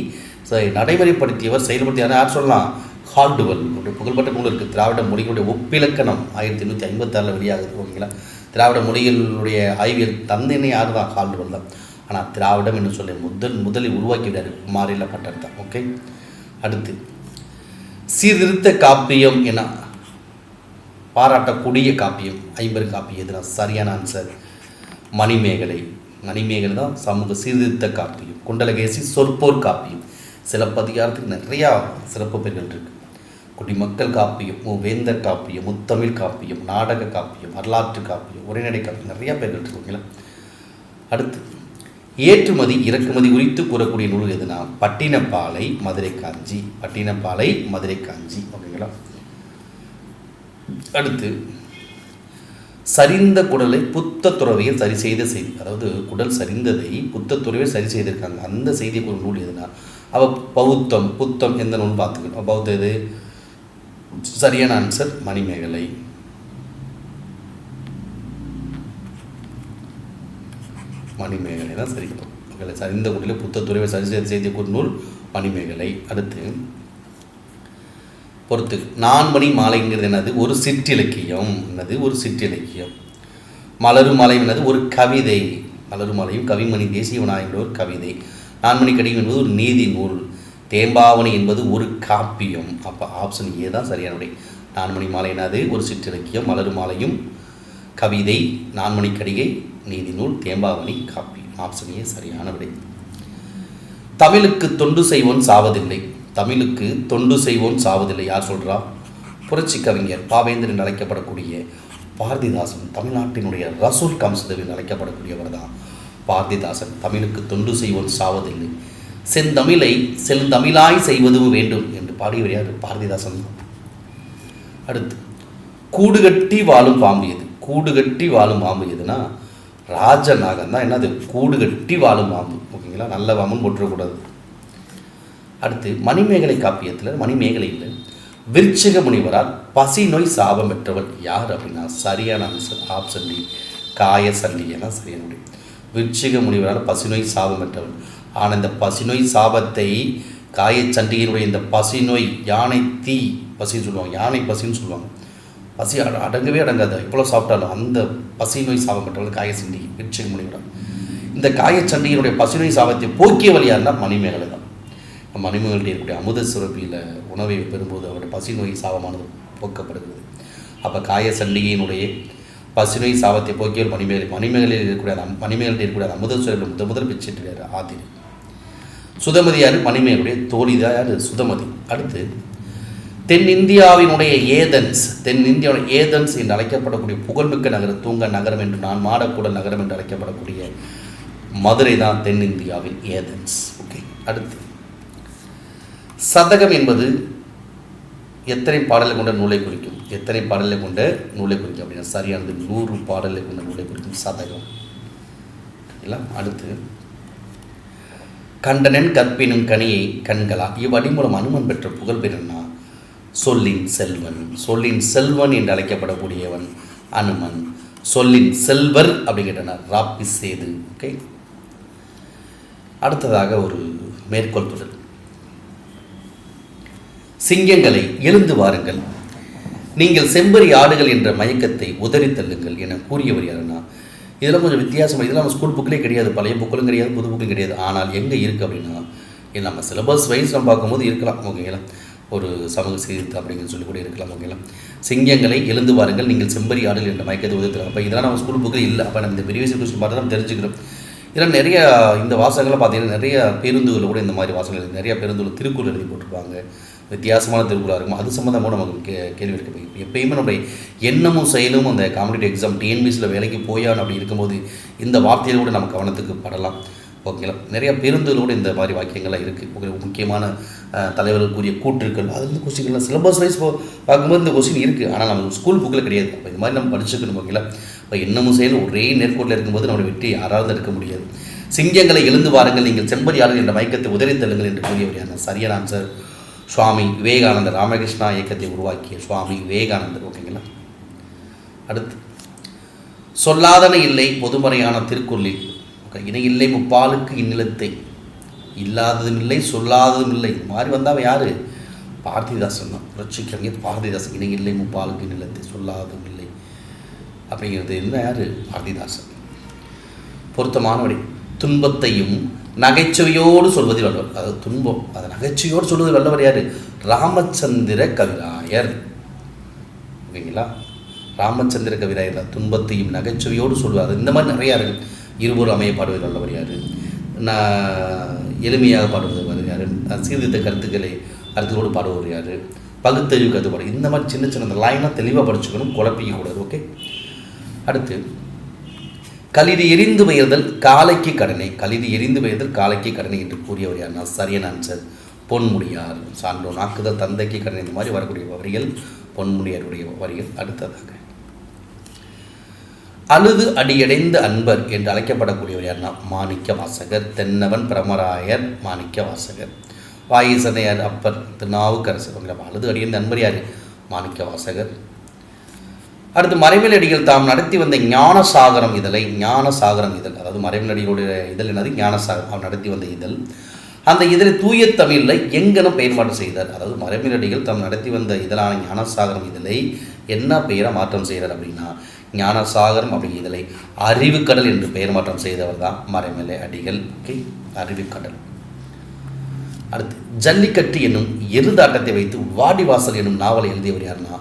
நடைமுறைப்படுத்தியவர் செயல்படுத்தியவர் யார் சொல்லலாம்? ஹால்டுவெல். புகழ்பெற்ற நூல் இருக்குது, திராவிட மொழிகளுடைய ஒப்பிலக்கணம். 1856 வெளியாகுது. ஓகேங்களா, திராவிட மொழிகளுடைய ஆய்வியல் தந்தைனே யார் தான்? ஹால்டுவெல் தான். ஆனால் திராவிடம் என்று சொல்லி முதலில் உருவாக்கிவிட்டார் குமாரிலப்பட்டர் தான். ஓகே, அடுத்து சீர்திருத்த காப்பியம் என பாராட்டக்கூடிய காப்பியம் 50 காப்பியம் எதுனா சரியான ஆன்சர் மணிமேகலை. மணிமேகலை தான் சமூக சீர்திருத்த காப்பியம். குண்டலகேசி சொற்போர் காப்பியம். சிலப்பதிகாரத்துக்கு நிறையா சிறப்பு பெயர்கள் இருக்குது. குடிமக்கள் காப்பியம், வேந்தர் காப்பியம், முத்தமிழ் காப்பியம், நாடக காப்பியம், வரலாற்று காப்பியம், உரைநடை காப்பியம், நிறையா பெயர்கள் இருக்குங்களா. அடுத்து ஏற்றுமதி இறக்குமதி குறித்து கூறக்கூடிய நூல் எதுனா பட்டினப்பாலை, மதுரை காஞ்சி. பட்டினப்பாலை, மதுரை காஞ்சி. ஓகேங்களா, அடுத்து சரிந்த குடலை புத்த துறவியில் சரி செய்த செய்தி. அதாவது குடல் சரிந்ததை புத்த துறவியில் சரி செய்திருக்காங்க. அந்த செய்தியை ஒரு நூல் எதுனா பௌத்தம். புத்தம் எந்த நூல் பார்த்துக்கணும். பௌத்தம் எது? சரியான ஆன்சர் மணிமேகலை. மணிமேகலை தான் சரி. சரிந்த குடலை புத்த துறவியில் சரி செய்த செய்தியை ஒரு நூல் மணிமேகலை. அடுத்து பொறுத்து நான்மணி மாலைங்கிறது என்னது? ஒரு சிற்றிலக்கியம். என்னது? ஒரு சிற்றிலக்கியம். மலருமலை என்னது? ஒரு கவிதை. மலருமலையும் கவிமணி தேசிய விநாயகர் ஒரு கவிதை. நான்மணி கடிகம் என்பது ஒரு நீதி நூல். தேம்பாவணி என்பது ஒரு காப்பியம். அப்போ ஆப்ஷன் ஏ தான் சரியான விடை. நான்மணி மாலை என்னது? ஒரு சிற்றிலக்கியம். மலருமாலையும் கவிதை, நான்மணி கடிகை நீதி நூல், தேம்பாவணி காப்பியம். ஆப்ஷன் ஏ சரியான விடை. தமிழுக்கு தொண்டு செய்வோன் சாவதில்லை. தமிழுக்கு தொண்டு செய்வோன் சாவதில்லை யார் சொல்கிறா? புரட்சி கவிஞர் பாவேந்தர் என்று அழைக்கப்படக்கூடிய பாரதிதாசன். தமிழ்நாட்டினுடைய ரசூல் கம்சதேவ் என்று அழைக்கப்படக்கூடியவர் தான் பாரதிதாசன். தமிழுக்கு தொண்டு செய்வோன் சாவதில்லை, செந்தமிழை செந்தமிழாய் செய்வதும் வேண்டும் என்று பாடியவர் யார்? பாரதிதாசன் தான். அடுத்து கூடுகட்டி வாழும் பாம்பு எது? கூடுகட்டி வாழும் பாம்பு எதுனா ராஜநாகம் தான். என்னது? கூடுகட்டி வாழும் பாம்பு. ஓகேங்களா, நல்ல பாம்புன்னு போட்டுறக்கூடாது. அடுத்து மணிமேகலை காப்பியத்தில் மணிமேகலையில் விருச்சிக முனிவரால் பசி நோய் சாபம் பெற்றவர் யார் அப்படின்னா சரியான ஆன்சர் ஆப்ஷன் டி காய சண்டிகை தான் சரியான விடை. விருச்சிக முனிவரால் பசிநோய் சாபம் பெற்றவர். ஆனால் இந்த பசிநோய் சாபத்தை காய சண்டிகையினுடைய இந்த பசிநோய் யானை தீ பசின்னு சொல்லுவாங்க, யானை பசின்னு சொல்லுவாங்க. பசி அடங்கவே அடங்காது எவ்வளோ சாப்பிட்டாலும். அந்த பசிநோய் சாபம் பெற்றவர் காய சண்டிகை விருச்சிக முனிவரால். இந்த காய சண்டிகையினுடைய பசிநோய் சாபத்தை போக்கிய வழியாருன்னா மணிமேகலை தான். மணிமேகலை இருக்கக்கூடிய அமுத சுரப்பியில் உணவை பெறும்போது அவருடைய பசிநோய் சாபமானது போக்கப்படுகிறது. அப்போ காய சண்டிகையினுடைய பசிநோய் சாபத்தை போக்கியவர் மணிமேகலை. மணிமேகலையில் இருக்கக்கூடிய அந்த அமுத சுரப்பில் முதல் பிச்சிட்டு ஆதிரி. சுதமதி யார்? மணிமேகலுடைய தோழி தான் யார்? சுதமதி. அடுத்து தென்னிந்தியாவினுடைய ஏதென்ஸ் என்று அழைக்கப்படக்கூடிய புகழ்மிக்க நகரம், தூங்க நகரம் என்று நான் மாடக்கூடல் நகரம் என்று அழைக்கப்படக்கூடிய மதுரை தான் தென்னிந்தியாவின் ஏதென்ஸ். ஓகே. அடுத்து சதகம் என்பது எத்தனை பாடலை கொண்ட நூலை குறிக்கும்? எத்தனை பாடலை கொண்ட நூலை குறிக்கும் அப்படின்னா சரியானது 100 பாடலை கொண்ட நூலை குறிக்கும் சதகம். அடுத்து கண்டனன் கற்பினும் கனியை கண்களா இவ்வடி மூலம் அனுமன் பெற்ற புகழ் பெறனா சொல்லின் செல்வன் என்று அழைக்கப்படக்கூடியவன் அனுமன். சொல்லின் செல்வர் அப்படிங்கிட்டனர் ராப்பிசேது. ஓகே. அடுத்ததாக ஒரு மேற்கோள் தொடர். சிங்கங்களை எழுந்து வாருங்கள், நீங்கள் செம்பரி ஆடுகள் என்ற மயக்கத்தை உதறி தள்ளுங்கள் என கூறியவர் யாருன்னா, இதெல்லாம் கொஞ்சம் வித்தியாசமாக. இதெல்லாம் நம்ம ஸ்கூல் புக்கிலே கிடையாது, பழைய புக்கிலும் கிடையாது, புது புக்கிலும் கிடையாது. ஆனால் எங்கே இருக்குது அப்படின்னா, நம்ம சிலபஸ் வைஸ் நம்ம பார்க்கும்போது இருக்கலாம். ஓகேங்களா, ஒரு சமூக சீர்திருத்தம் அப்படிங்கிற சொல்லி கூட இருக்கலாம். ஓகேங்களா, சிங்கங்களை எழுந்து வாருங்கள், நீங்கள் செம்பரி ஆடுகள் என்ற மயக்கத்தை உதவி. அப்போ இதெல்லாம் நம்ம ஸ்கூல் புக்கில் இல்லை. அப்போ நம்ம இந்த ப்ரீவியஸ் கொஸ்டின் பார்த்து நம்ம தெரிஞ்சுக்கிறோம். இதெல்லாம் நிறைய இந்த வாசகங்களை பார்த்தீங்கன்னா நிறைய பேருந்துகளில் கூட இந்த மாதிரி வாசகங்கள் நிறைய பேருந்துகள் திருக்குறள் எழுதி போட்டிருப்பாங்க. வித்தியாசமான திருக்குறளாக இருக்கும். அது சம்மந்தமாக நமக்கு கேள்வி இருக்க. எப்பயுமே நம்முடைய எண்ணமும் செயலும் அந்த காம்படிட்டிவ் எக்ஸாம் டிஎன்பிசியில் வேலைக்கு போயான்னு அப்படி இருக்கும்போது இந்த வார்த்தையில் கூட நம்ம கவனத்துக்கு படலாம். ஓகேங்களா, நிறைய பேருந்துகளோடு இந்த மாதிரி வாக்கியங்கள்லாம் இருக்குது. முக்கியமான தலைவர்களுக்குரிய கூற்றுக்கள் அது வந்து கொஸ்டின்லாம் சிலபஸ் வைஸ் பார்க்கும்போது இந்த கொஸ்டின் இருக்குது. ஆனால் நம்ம ஸ்கூல் புக்கில் கிடையாது. அப்போ இந்த மாதிரி நம்ம படிச்சுக்கணும். ஓகேங்களா, இப்போ எண்ணமும் செயலும் ஒரே நேர்கோட்டில் இருக்கும்போது நம்மளுடைய வெற்றி யாராவது இருக்க முடியாது. சிங்கங்களை எழுந்து வாருங்கள், நீங்கள் செம்பரி ஆடுகள் என்ற மயக்கத்தை உதறி தள்ளுங்கள் என்று கூறியவர் சரியான ஆன்சர் சுவாமி விவேகானந்தர். ராமகிருஷ்ணா இயக்கத்தை உருவாக்கிய சுவாமி விவேகானந்தர். ஓகேங்களா. அடுத்து சொல்லாதன இல்லை பொதுமறையான திருக்குறளில் இணை இல்லை முப்பாலுக்கு இந்நிலத்தை இல்லாததும் இல்லை சொல்லாததும் இல்லை. இது மாதிரி வந்தால் யார்? பாரதிதாசன் தான். புரட்சி கவிஞர் பாரதிதாசன். இணை இல்லை முப்பாலுக்கு இந்நிலத்தை சொல்லாததும் இல்லை அப்படிங்கிறது என்ன? யார்? பாரதிதாசன். பொருத்தமான வழி. துன்பத்தையும் நகைச்சுவையோடு சொல்வதில் வல்லவர். அதாவது துன்பம் அதை நகைச்சுவையோடு சொல்வதில் வல்லவர் யார்? ராமச்சந்திர கவிராயர். ஓகேங்களா, ராமச்சந்திர கவிராயர் தான் துன்பத்தையும் நகைச்சுவையோடு சொல்வார். இந்த மாதிரி நிறையா இருக்குது. இருவரும் அமைய பாடுவதில் வல்லவர் யார்? எளிமையாக பாடுவது யார்? சீர்திருத்த கருத்துக்களோடு பாடுபவர் யார்? பகுத்தறிவு கருத்துப்பாடு. இந்த மாதிரி சின்ன சின்ன லைனாக தெளிவாக படிச்சுக்கணும், குழப்பிக்கக்கூடாது. ஓகே. அடுத்து களிது எரிந்து பெயர்தல் காலைக்கு கடனை என்று கூறியவர் யார்னா சரியான ஆன்சர் பொன்முடியார். சான்றோன் ஆக்குதல் தந்தைக்கு கடனை. இந்த மாதிரி வரக்கூடிய வரிகள் பொன்முடியாருடைய வரிகள். அடுத்ததாக அழுது அடியடைந்த அன்பர் என்று அழைக்கப்படக்கூடியவர் யார்னா மாணிக்க வாசகர். தென்னவன் பிரமராயர் மாணிக்க வாசகர். வாயீசனையார் அப்பர் திருநாவுக்கரசர். அழுது அடியடைந்த அன்பர் யார்? மாணிக்க வாசகர். அடுத்து மறைமலடிகள் தாம் நடத்தி வந்த ஞானசாகரம் இதழ். அதாவது மறைமலடிகளுடைய இதழ் என்னது? ஞானசாகரம். அவர் நடத்தி வந்த இதழ். அந்த இதழை தூய தமிழில் எங்கெனும் பெயர் மாற்றம் செய்தார். அதாவது மறைமலடிகள் தாம் நடத்தி வந்த இதழான ஞானசாகரம் இதழை என்ன பெயரை மாற்றம் செய்தார் அப்படின்னா, ஞானசாகரம் அப்படிங்கிற இதழை அறிவுக்கடல் என்று பெயர் மாற்றம் செய்தவர் தான் மறைமலை அடிகள். ஓகே, அறிவுக்கடல். அடுத்து ஜல்லிக்கட்டு என்னும் எருதாட்டத்தை வைத்து வாடிவாசல் என்னும் நாவலை எழுதியவர் யாருன்னா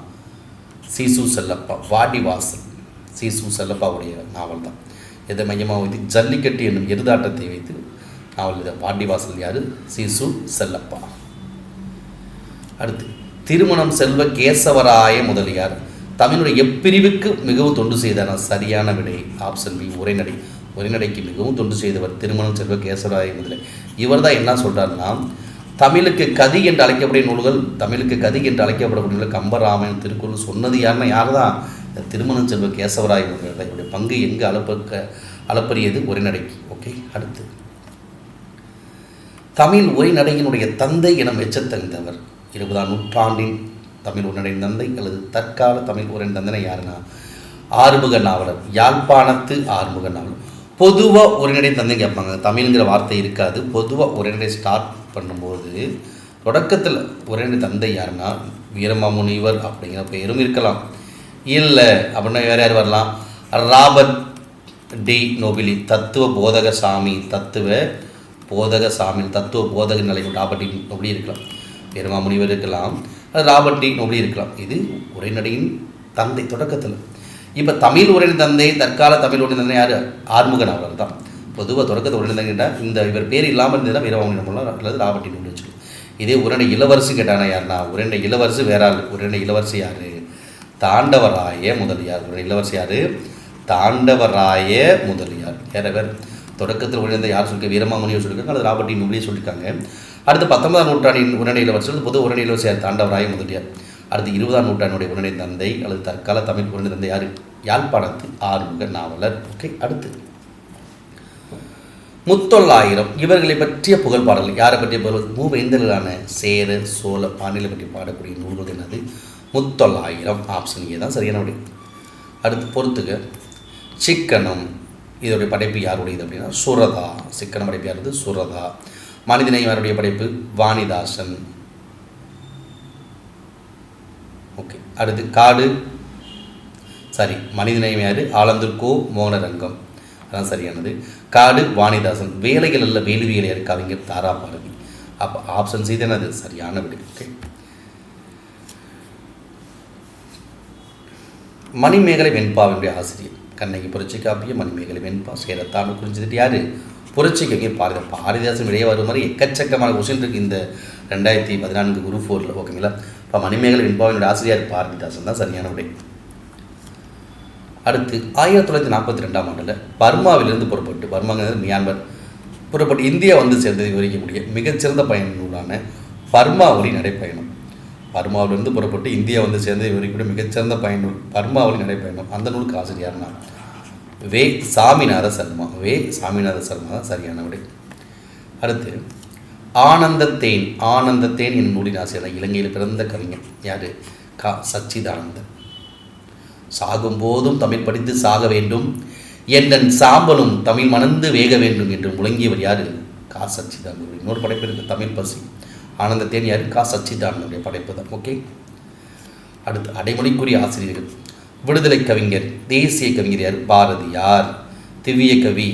சீசு செல்லப்பா. வாடிவாசல் சீசு செல்லப்பாவுடைய நாவல் தான். இதை மையமாக வைத்து ஜல்லிக்கட்டு என்னும் எருதாட்டத்தை வைத்து நாவல் எழுத வாடிவாசல் யார்? சீசு செல்லப்பா. அடுத்து திருமணம் செல்வ கேசவராய முதலியார் தமிழுடைய எப்பிரிவுக்கு மிகவும் தொண்டு செய்தார். சரியான விடை ஆப்ஷன் பி உரைநடைக்கு மிகவும் தொண்டு செய்தவர் திருமணம் செல்வ கேசவராய முதலியார். இவர் தான் என்ன சொல்கிறாருன்னா, தமிழுக்கு கதி என்று அழைக்கப்படும் நூல்கள் கம்பராமாயணம் திருக்குறள் சொன்னது யாருன்னா யார் தான்? திருமணம் செல்வ கேசவராய முதலியார். இவருடைய பங்கு எங்கு அளப்பரியது உரைநடைக்கு. ஓகே. அடுத்து தமிழ் உரைநடையினுடைய தந்தை என மெச்சத்தகுந்தவர் 20ஆம் நூற்றாண்டின் தமிழ் உரைநடை தந்தை அல்லது தற்கால தமிழ் உரை தந்தனை யாருன்னா ஆறுமுக நாவலர், யாழ்ப்பாணத்து ஆறுமுக நாவலர். பொதுவாக உரைநடை தந்தை கேட்பாங்க. தமிழ்ங்கிற வார்த்தை இருக்காது. பொதுவாக உரைநடை ஸ்டார்ட் பண்ணும்போது தொடக்கத்தில் உரைநடை தந்தை யாருன்னா வீரமாமுனிவர் அப்படிங்கிற பேரும் இருக்கலாம். இல்லை அப்படின்னா வேறு யார் வரலாம்? ராபர்ட் டி நோபிலி, தத்துவ போதக சாமி, தத்துவ போதக நிலை ராபர்ட் டி நோபிலி இருக்கலாம். வீரமாமுனிவர் இருக்கலாம், ராபர்ட் டி நோபிலி இருக்கலாம். இது உரைநடையின் தந்தை தொடக்கத்தில். இப்போ தமிழ் உரைநடை தந்தை, தற்கால தமிழ் உரைநடை தந்தை யார்? ஆறுமுக நாவலர் தான். பொதுவாக தொடக்கத்தை உரைநடை கேட்டால் இந்த இவர் பேர் இல்லாமல் இருந்ததுன்னா வீரமாமுனிவர் அல்லது ராபர்ட் டி நோபிலி வச்சுக்கணும். இதே உரைநடை இளவரசு கேட்டானா யாருன்னா உரைநடை இளவரசு வேற ஆள். உரைநடை இளவரசி யார்? தாண்டவராய முதலியார். உரைநடை இளவரசி யார்? தாண்டவராய முதலியார். வேற வேறு தொடக்கத்தில் உரைநடை யார் சொல்லியிருக்க? வீரமாமுனிவர் சொல்லியிருக்காங்க அல்லது ராபர்ட் டி நோபிலி சொல்லியிருக்காங்க. அடுத்து 19ஆம் நூற்றாண்டின் உரைநடை இளவரசர் பொது உரைநடை இளவரசி யார்? தாண்டவராய முதலியார். அடுத்து 20ஆம் நூற்றாண்டுடைய உரைநடை தந்தை அல்லது தற்கால தமிழ் உரைநடை தந்தை யார்? யாழ்ப்பாணத்து ஆறுமுக நாவலர். ஓகே, அடுத்து முத்தொள்ளாயிரம். இவர்களை பற்றிய புகழ்பாடல். யாரை பற்றிய புகழ்? மூவேந்தர்களான சேர சோழ பாண்டியலை பற்றி பாடக்கூடிய நூல்கள் என்னது? முத்தொள்ளாயிரம். ஆப்ஷன் ஏ தான் சரியான விடை. அடுத்து பொறுத்துக. சிக்கனம். இதோடைய படைப்பு யாருடையது அப்படின்னா சுரதா. சிக்கனம் படைப்பு யாருது? சுரதா. மனிதநேயம் யாருடைய படைப்பு? வாணிதாசன். ஓகே, அடுத்து காடு. சரி, மனிதநேயம் யார்? ஆலந்தூர் கோ மோகனரங்கம். அதான் சரியானது. காடு வாணிதாசன். வேலைகள் அல்ல வேலுவியல் யார்? கவிஞர் தாரா பாரதி. அப்போ ஆப்ஷன் சி தானே அது சரியான விடை. ஓகே, மணிமேகலை வெண்பாவினுடைய ஆசிரியர் கண்ணகி புரட்சி காப்பிய மணிமேகலை வெண்பா சேரத்தான்னு குறிஞ்சிட்டு யார்? புரட்சி கவிஞர் பாரதிதாசன் விடையே வரும் மாதிரி எக்கச்சக்கமான கொஸ்டின் இருக்குது இந்த 2014 குரூப் 4. ஓகேங்களா? இப்போ மணிமேகலை வெண்பாவினுடைய ஆசிரியர் பாரதிதாசன் தான் சரியான விடை. அடுத்து 1942ஆம் ஆண்டில் பர்மாவிலிருந்து புறப்பட்டு, பர்மாங்கிறது மியான்மர், புறப்பட்டு இந்தியா வந்து சேர்ந்ததை விவரிக்கக்கூடிய மிகச்சிறந்த பயண நூலான பர்மாவளி நடைப்பயணம். பர்மாவிலிருந்து புறப்பட்டு இந்தியா வந்து சேர்ந்ததை விவரிக்கக்கூடிய மிகச்சிறந்த பயண நூல் பர்மாவளி நடைப்பயணம். அந்த நூலுக்கு ஆசிரியர்னா வே. சாமிநாத சர்மா. வே. சாமிநாத சர்மா தான் சரியான விடை. அடுத்து ஆனந்தத்தேன். ஆனந்தத்தேன் என்னும் நூலின் ஆசிரியர் இலங்கையில் பிறந்த கவிஞர் யார்? கா. சச்சிதானந்தன். சாகும்போதும் தமிழ் படித்து சாக வேண்டும், என் சாம்பலும் தமிழ் மணந்து வேக வேண்டும் என்று முழங்கியவர் யார்? கா. சச்சிதானந்தன். இன்னொரு படைப்பு இருக்குது, தமிழ் பசி. ஆனந்தத்தேன் யார்? கா. சச்சிதானந்தனுடைய படைப்பு தான். ஓகே, அடுத்து அடைமொழிக்குரிய ஆசிரியர்கள். விடுதலை கவிஞர், தேசிய கவிஞர் யார்? பாரதியார். திவ்ய கவி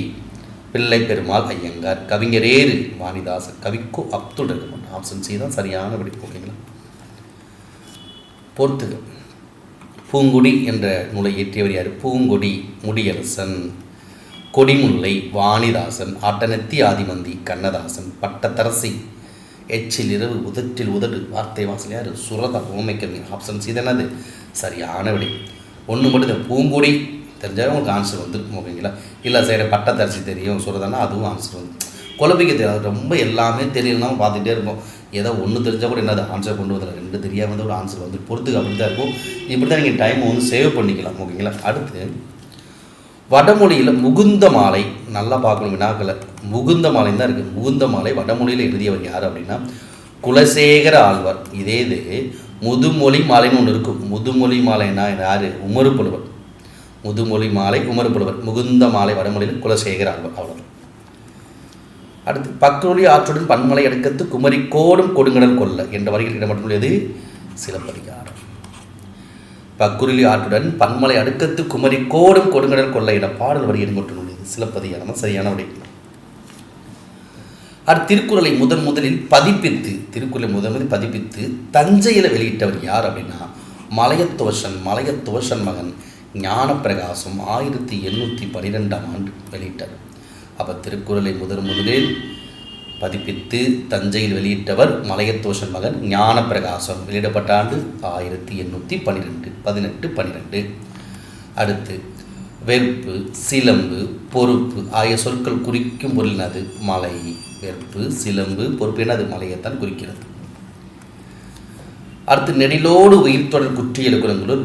பிள்ளை பெருமாள் ஐயங்கார். கவிஞரேறு வாணிதாசன். கவிக்கோ அப்துல் ரஹ்மான். ஆப்ஷன் சி தான் சரியான விடை. ஓகேங்களா? பொறுத்துக. பூங்குடி என்ற நூலை இயற்றியவர் யார்? பூங்கொடி முடியரசன். கொடிமுல்லை வாணிதாசன். ஆட்டனத்தி ஆதிமந்தி கண்ணதாசன். பட்டத்தரசி எச்சில் இரவு உதட்டில் உதடு வார்த்தை வாசல் யார்? சுரதா ஓமை கவிஞர். ஆப்ஷன் சி தானே அது சரியான விடை. ஒன்று மட்டும் பூங்குடி தெரிஞ்சாலும் உங்களுக்கு ஆன்சர் வந்துடும். ஓகேங்களா? இல்லை சரி பட்டத்தரசி தெரியும் சுரதானா அதுவும் ஆன்சர் வந்து குழப்பிக்க தெரியாது. ரொம்ப எல்லாமே தெரியலாம் பார்த்துட்டே இருப்போம். ஏதோ ஒன்று தெரிஞ்சால் கூட என்னது ஆன்சர் கொண்டு வரல, 2 தெரியாமல் வந்து ஒரு ஆன்சர் வந்து பொறுத்துக்கு அப்படி தான் இருக்கும். இப்படி தான் நீங்கள் டைமை வந்து சேவ் பண்ணிக்கலாம். ஓகேங்களா? அடுத்து வடமொழியில் முகுந்த மாலை. நல்லா பார்க்கணும் வினாக்களை. முகுந்த மாலை தான் இருக்குது. முகுந்த மாலை வடமொழியில் எழுதியவர் யார் அப்படின்னா குலசேகர ஆழ்வார். இதே இது முதுமொழி மாலைன்னு ஒன்று இருக்கும். முதுமொழி மாலைன்னா யார்? உமறுப்புலவர். முதுமொழி மாலை உமறுப்புலவர். முகுந்த மாலை வடமொழியில் குலசேகர ஆழ்வார். அவ்வளோ. அடுத்து பக்குருளி ஆற்றுடன் பன்மலை அடுக்கத்து குமரி கோடும் கொடுங்கடல் கொல்ல என்ற வரிகள் இடம்பெற்றுள்ளது சிலப்பதிகாரம். பக்குருளி ஆற்றுடன் பன்மலை அடுக்கத்து குமரி கோடும் கொடுங்கடல் கொல்ல என்ற பாடல் வரி இடம்பெற்றுள்ளது சிலப்பதிகாரம். சரியான விடை. அடுத்து திருக்குறளை முதலில் பதிப்பித்து தஞ்சையில் வெளியிட்டவர் யார் அப்படின்னா மலையத்தோஷன் மகன் ஞானப்பிரகாசம் 1812ஆம் ஆண்டு வெளியிட்டார். அப்போ திருக்குறளை முதலில் பதிப்பித்து தஞ்சையில் வெளியிட்டவர் மலையத்தோஷன் மகன் ஞானப்பிரகாசம். வெளியிடப்பட்ட ஆண்டு 1812. அடுத்து வெறுப்பு சிலம்பு பொறுப்பு ஆகிய சொற்கள் குறிக்கும் பொருளினது மலை. வெறுப்பு சிலம்பு பொறுப்பு என்னது? மலையைத்தான் குறிக்கிறது. அடுத்து நெடிலோடு உயிர்த்தொடர் குற்றியல் குணங்களுள்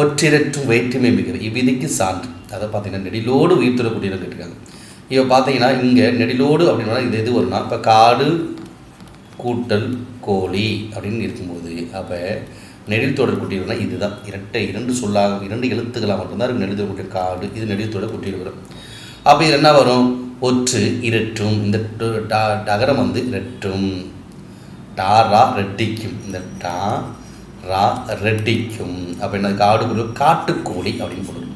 ஒற்றிரற்றும் வேற்றுமை மிகுது இவ்விதிக்கு சான்று. அதை பார்த்தீங்கன்னா நெடிலோடு உயிர்த்தொடர் குற்றியல் கேட்டிருக்காங்க. இப்போ பார்த்தீங்கன்னா இங்கே நெடிலோடு அப்படின்னா இது எது வரும்னா இப்போ காடு கூட்டல் கோழி அப்படின்னு இருக்கும்போது அப்போ நெடில் தொடர் குற்றியல்னா இதுதான். இரண்டு சொல்லாக 2 எழுத்துக்களாக மட்டும்தான் இருக்குது நெடில் தொடர் குற்றியல். காடு இது நெடில் தொடர் குற்றியல் வரும். அப்போ இது என்ன வரும்? ஒற்று இரட்டும். இந்த டகரம் வந்து இரட்டும். டாரா ரெட்டிக்கும். இந்த டா ரா ரெட்டிக்கும். அப்போ என்ன? காடு காட்டுக்கோழி அப்படின்னு போடுறோம்.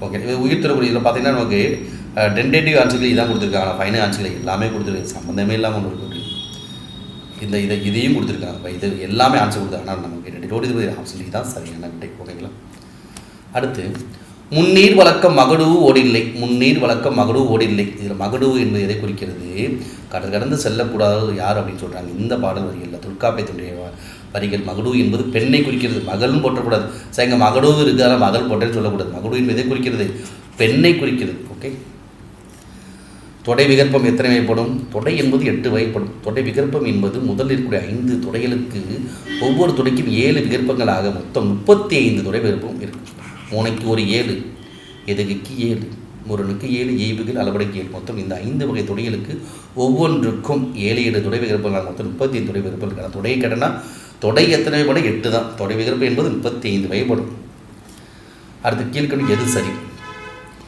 ஓகே. உயிர் தொடர்பு இதில் பார்த்தீங்கன்னா நமக்கு டென்டேட்டிவ் ஆன்சர்கள் இதான் கொடுத்துருக்காங்க. ஃபைனல் ஆன்சர்கள் எல்லாமே கொடுத்துருக்காங்க. சம்மந்தமே இல்லாமல் ஒன்று இதையும் கொடுத்துருக்காங்க. இது எல்லாமே ஆன்சர் கொடுத்தாங்க. ஆனால் நமக்கு ரெண்டு ஆப்ஷன் தான் சரியான விடை. ஓகேங்களா? அடுத்து முன்னீர் வழக்கம் மகடுவு ஓடில்லை. முன்னீர் வழக்கம் மகடுவு ஓடில்லை. இதில் மகடுவு என்பது எதை குறிக்கிறது? கடந்து செல்லக்கூடாது யார் அப்படின்னு சொல்கிறாங்க. இந்த பாடல் வரிகளில் தொல்காப்பியத்துடைய வரிகள் மகடுவு என்பது பெண்ணை குறிக்கிறது. மகளும் போட்டக்கூடாது. சார் இங்கே மகடுவு இருக்கிறதால மகள் போட்டேன்னு சொல்லக்கூடாது. மகடுவு என்பது எதை குறிக்கிறது? பெண்ணை குறிக்கிறது. ஓகே. தொடை விகற்பம் எத்தனை வகைப்படும்? தொடை என்பது 8 வகைப்படும். தொடை விகற்பம் என்பது முதலில் இருக்கக்கூடிய 5 தொடைகளுக்கு ஒவ்வொரு தொடைக்கும் 7 விகற்பங்களாக மொத்தம் 35 தொடை விகற்பம் இருக்கும். மூனைக்கு ஒரு 7, எதுகைக்கு 7, முரணுக்கு 7, எய்வுகள் அளவடைக்கு 7, மொத்தம் இந்த 5 வகை தொடைகளுக்கு ஒவ்வொன்றுக்கும் 7 தொடை விகற்பங்களாக மொத்தம் 35 தொடை விகற்பம் இருக்கலாம். தொடை கடனா தொடை எத்தனை வகைப்படும்? 8 தான். தொடை விகற்பம் என்பது 35 வகைப்படும். அடுத்து கீழ்கணும் எது சரி?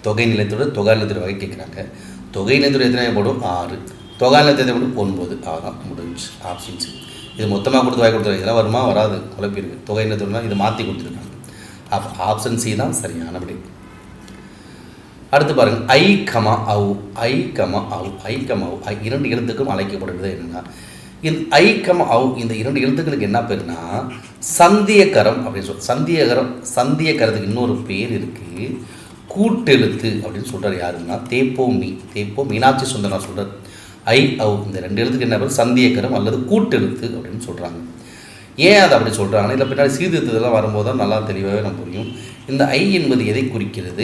தொகை நிலையத்தோட தொகை நிலையத்தோட வகை கேட்குறாங்க. தொகை நிலையத்தோட எத்தனை வகைப்படும்? 6. தொகை நிலையத்தை எத்தனை 9. அதான் முடிஞ்சு ஆப்ஷன்ஸ். இது மொத்தமாக கொடுத்து வாங்கி கொடுத்துருக்காங்க. இதெல்லாம் வருமா? வராது. குழப்பிருக்கு. தொகை நிலையத்தோடனா இதை மாற்றி கொடுத்துருக்காங்க. ஆப்ஷன் சி தான் சரியான விடை. அடுத்து பாருங்கள். ஐ கமா அவு. ஐ கமா அவு. ஐ கமா அவு 2 எழுத்துக்கும் அழைக்கப்படுகிறது என்னென்னா, இந்த ஐ கமா அவு இந்த 2 எழுத்துக்களுக்கு என்ன பேருனா சந்தியகரம் அப்படின்னு சொல்கிறோம். சந்தியகரத்துக்கு இன்னொரு பேர் இருக்குது, கூட்டெழுத்து அப்படின்னு சொல்கிறார். யாருன்னா தேப்போ மீனாட்சி சுந்தரனார் சொல்கிறார். ஐ அவு இந்த 2 எழுத்துக்கு என்ன பேர்? சந்தியகரம் அல்லது கூட்டெழுத்து அப்படின்னு சொல்கிறாங்க. ஏன் அதை அப்படி சொல்கிறாங்கன்னா, இல்லை பின்னாடி சீர்திருத்ததெல்லாம் வரும்போது தான் நல்லா தெளிவாகவே நம்ம புரியும். இந்த ஐ என்பது எதை குறிக்கிறது?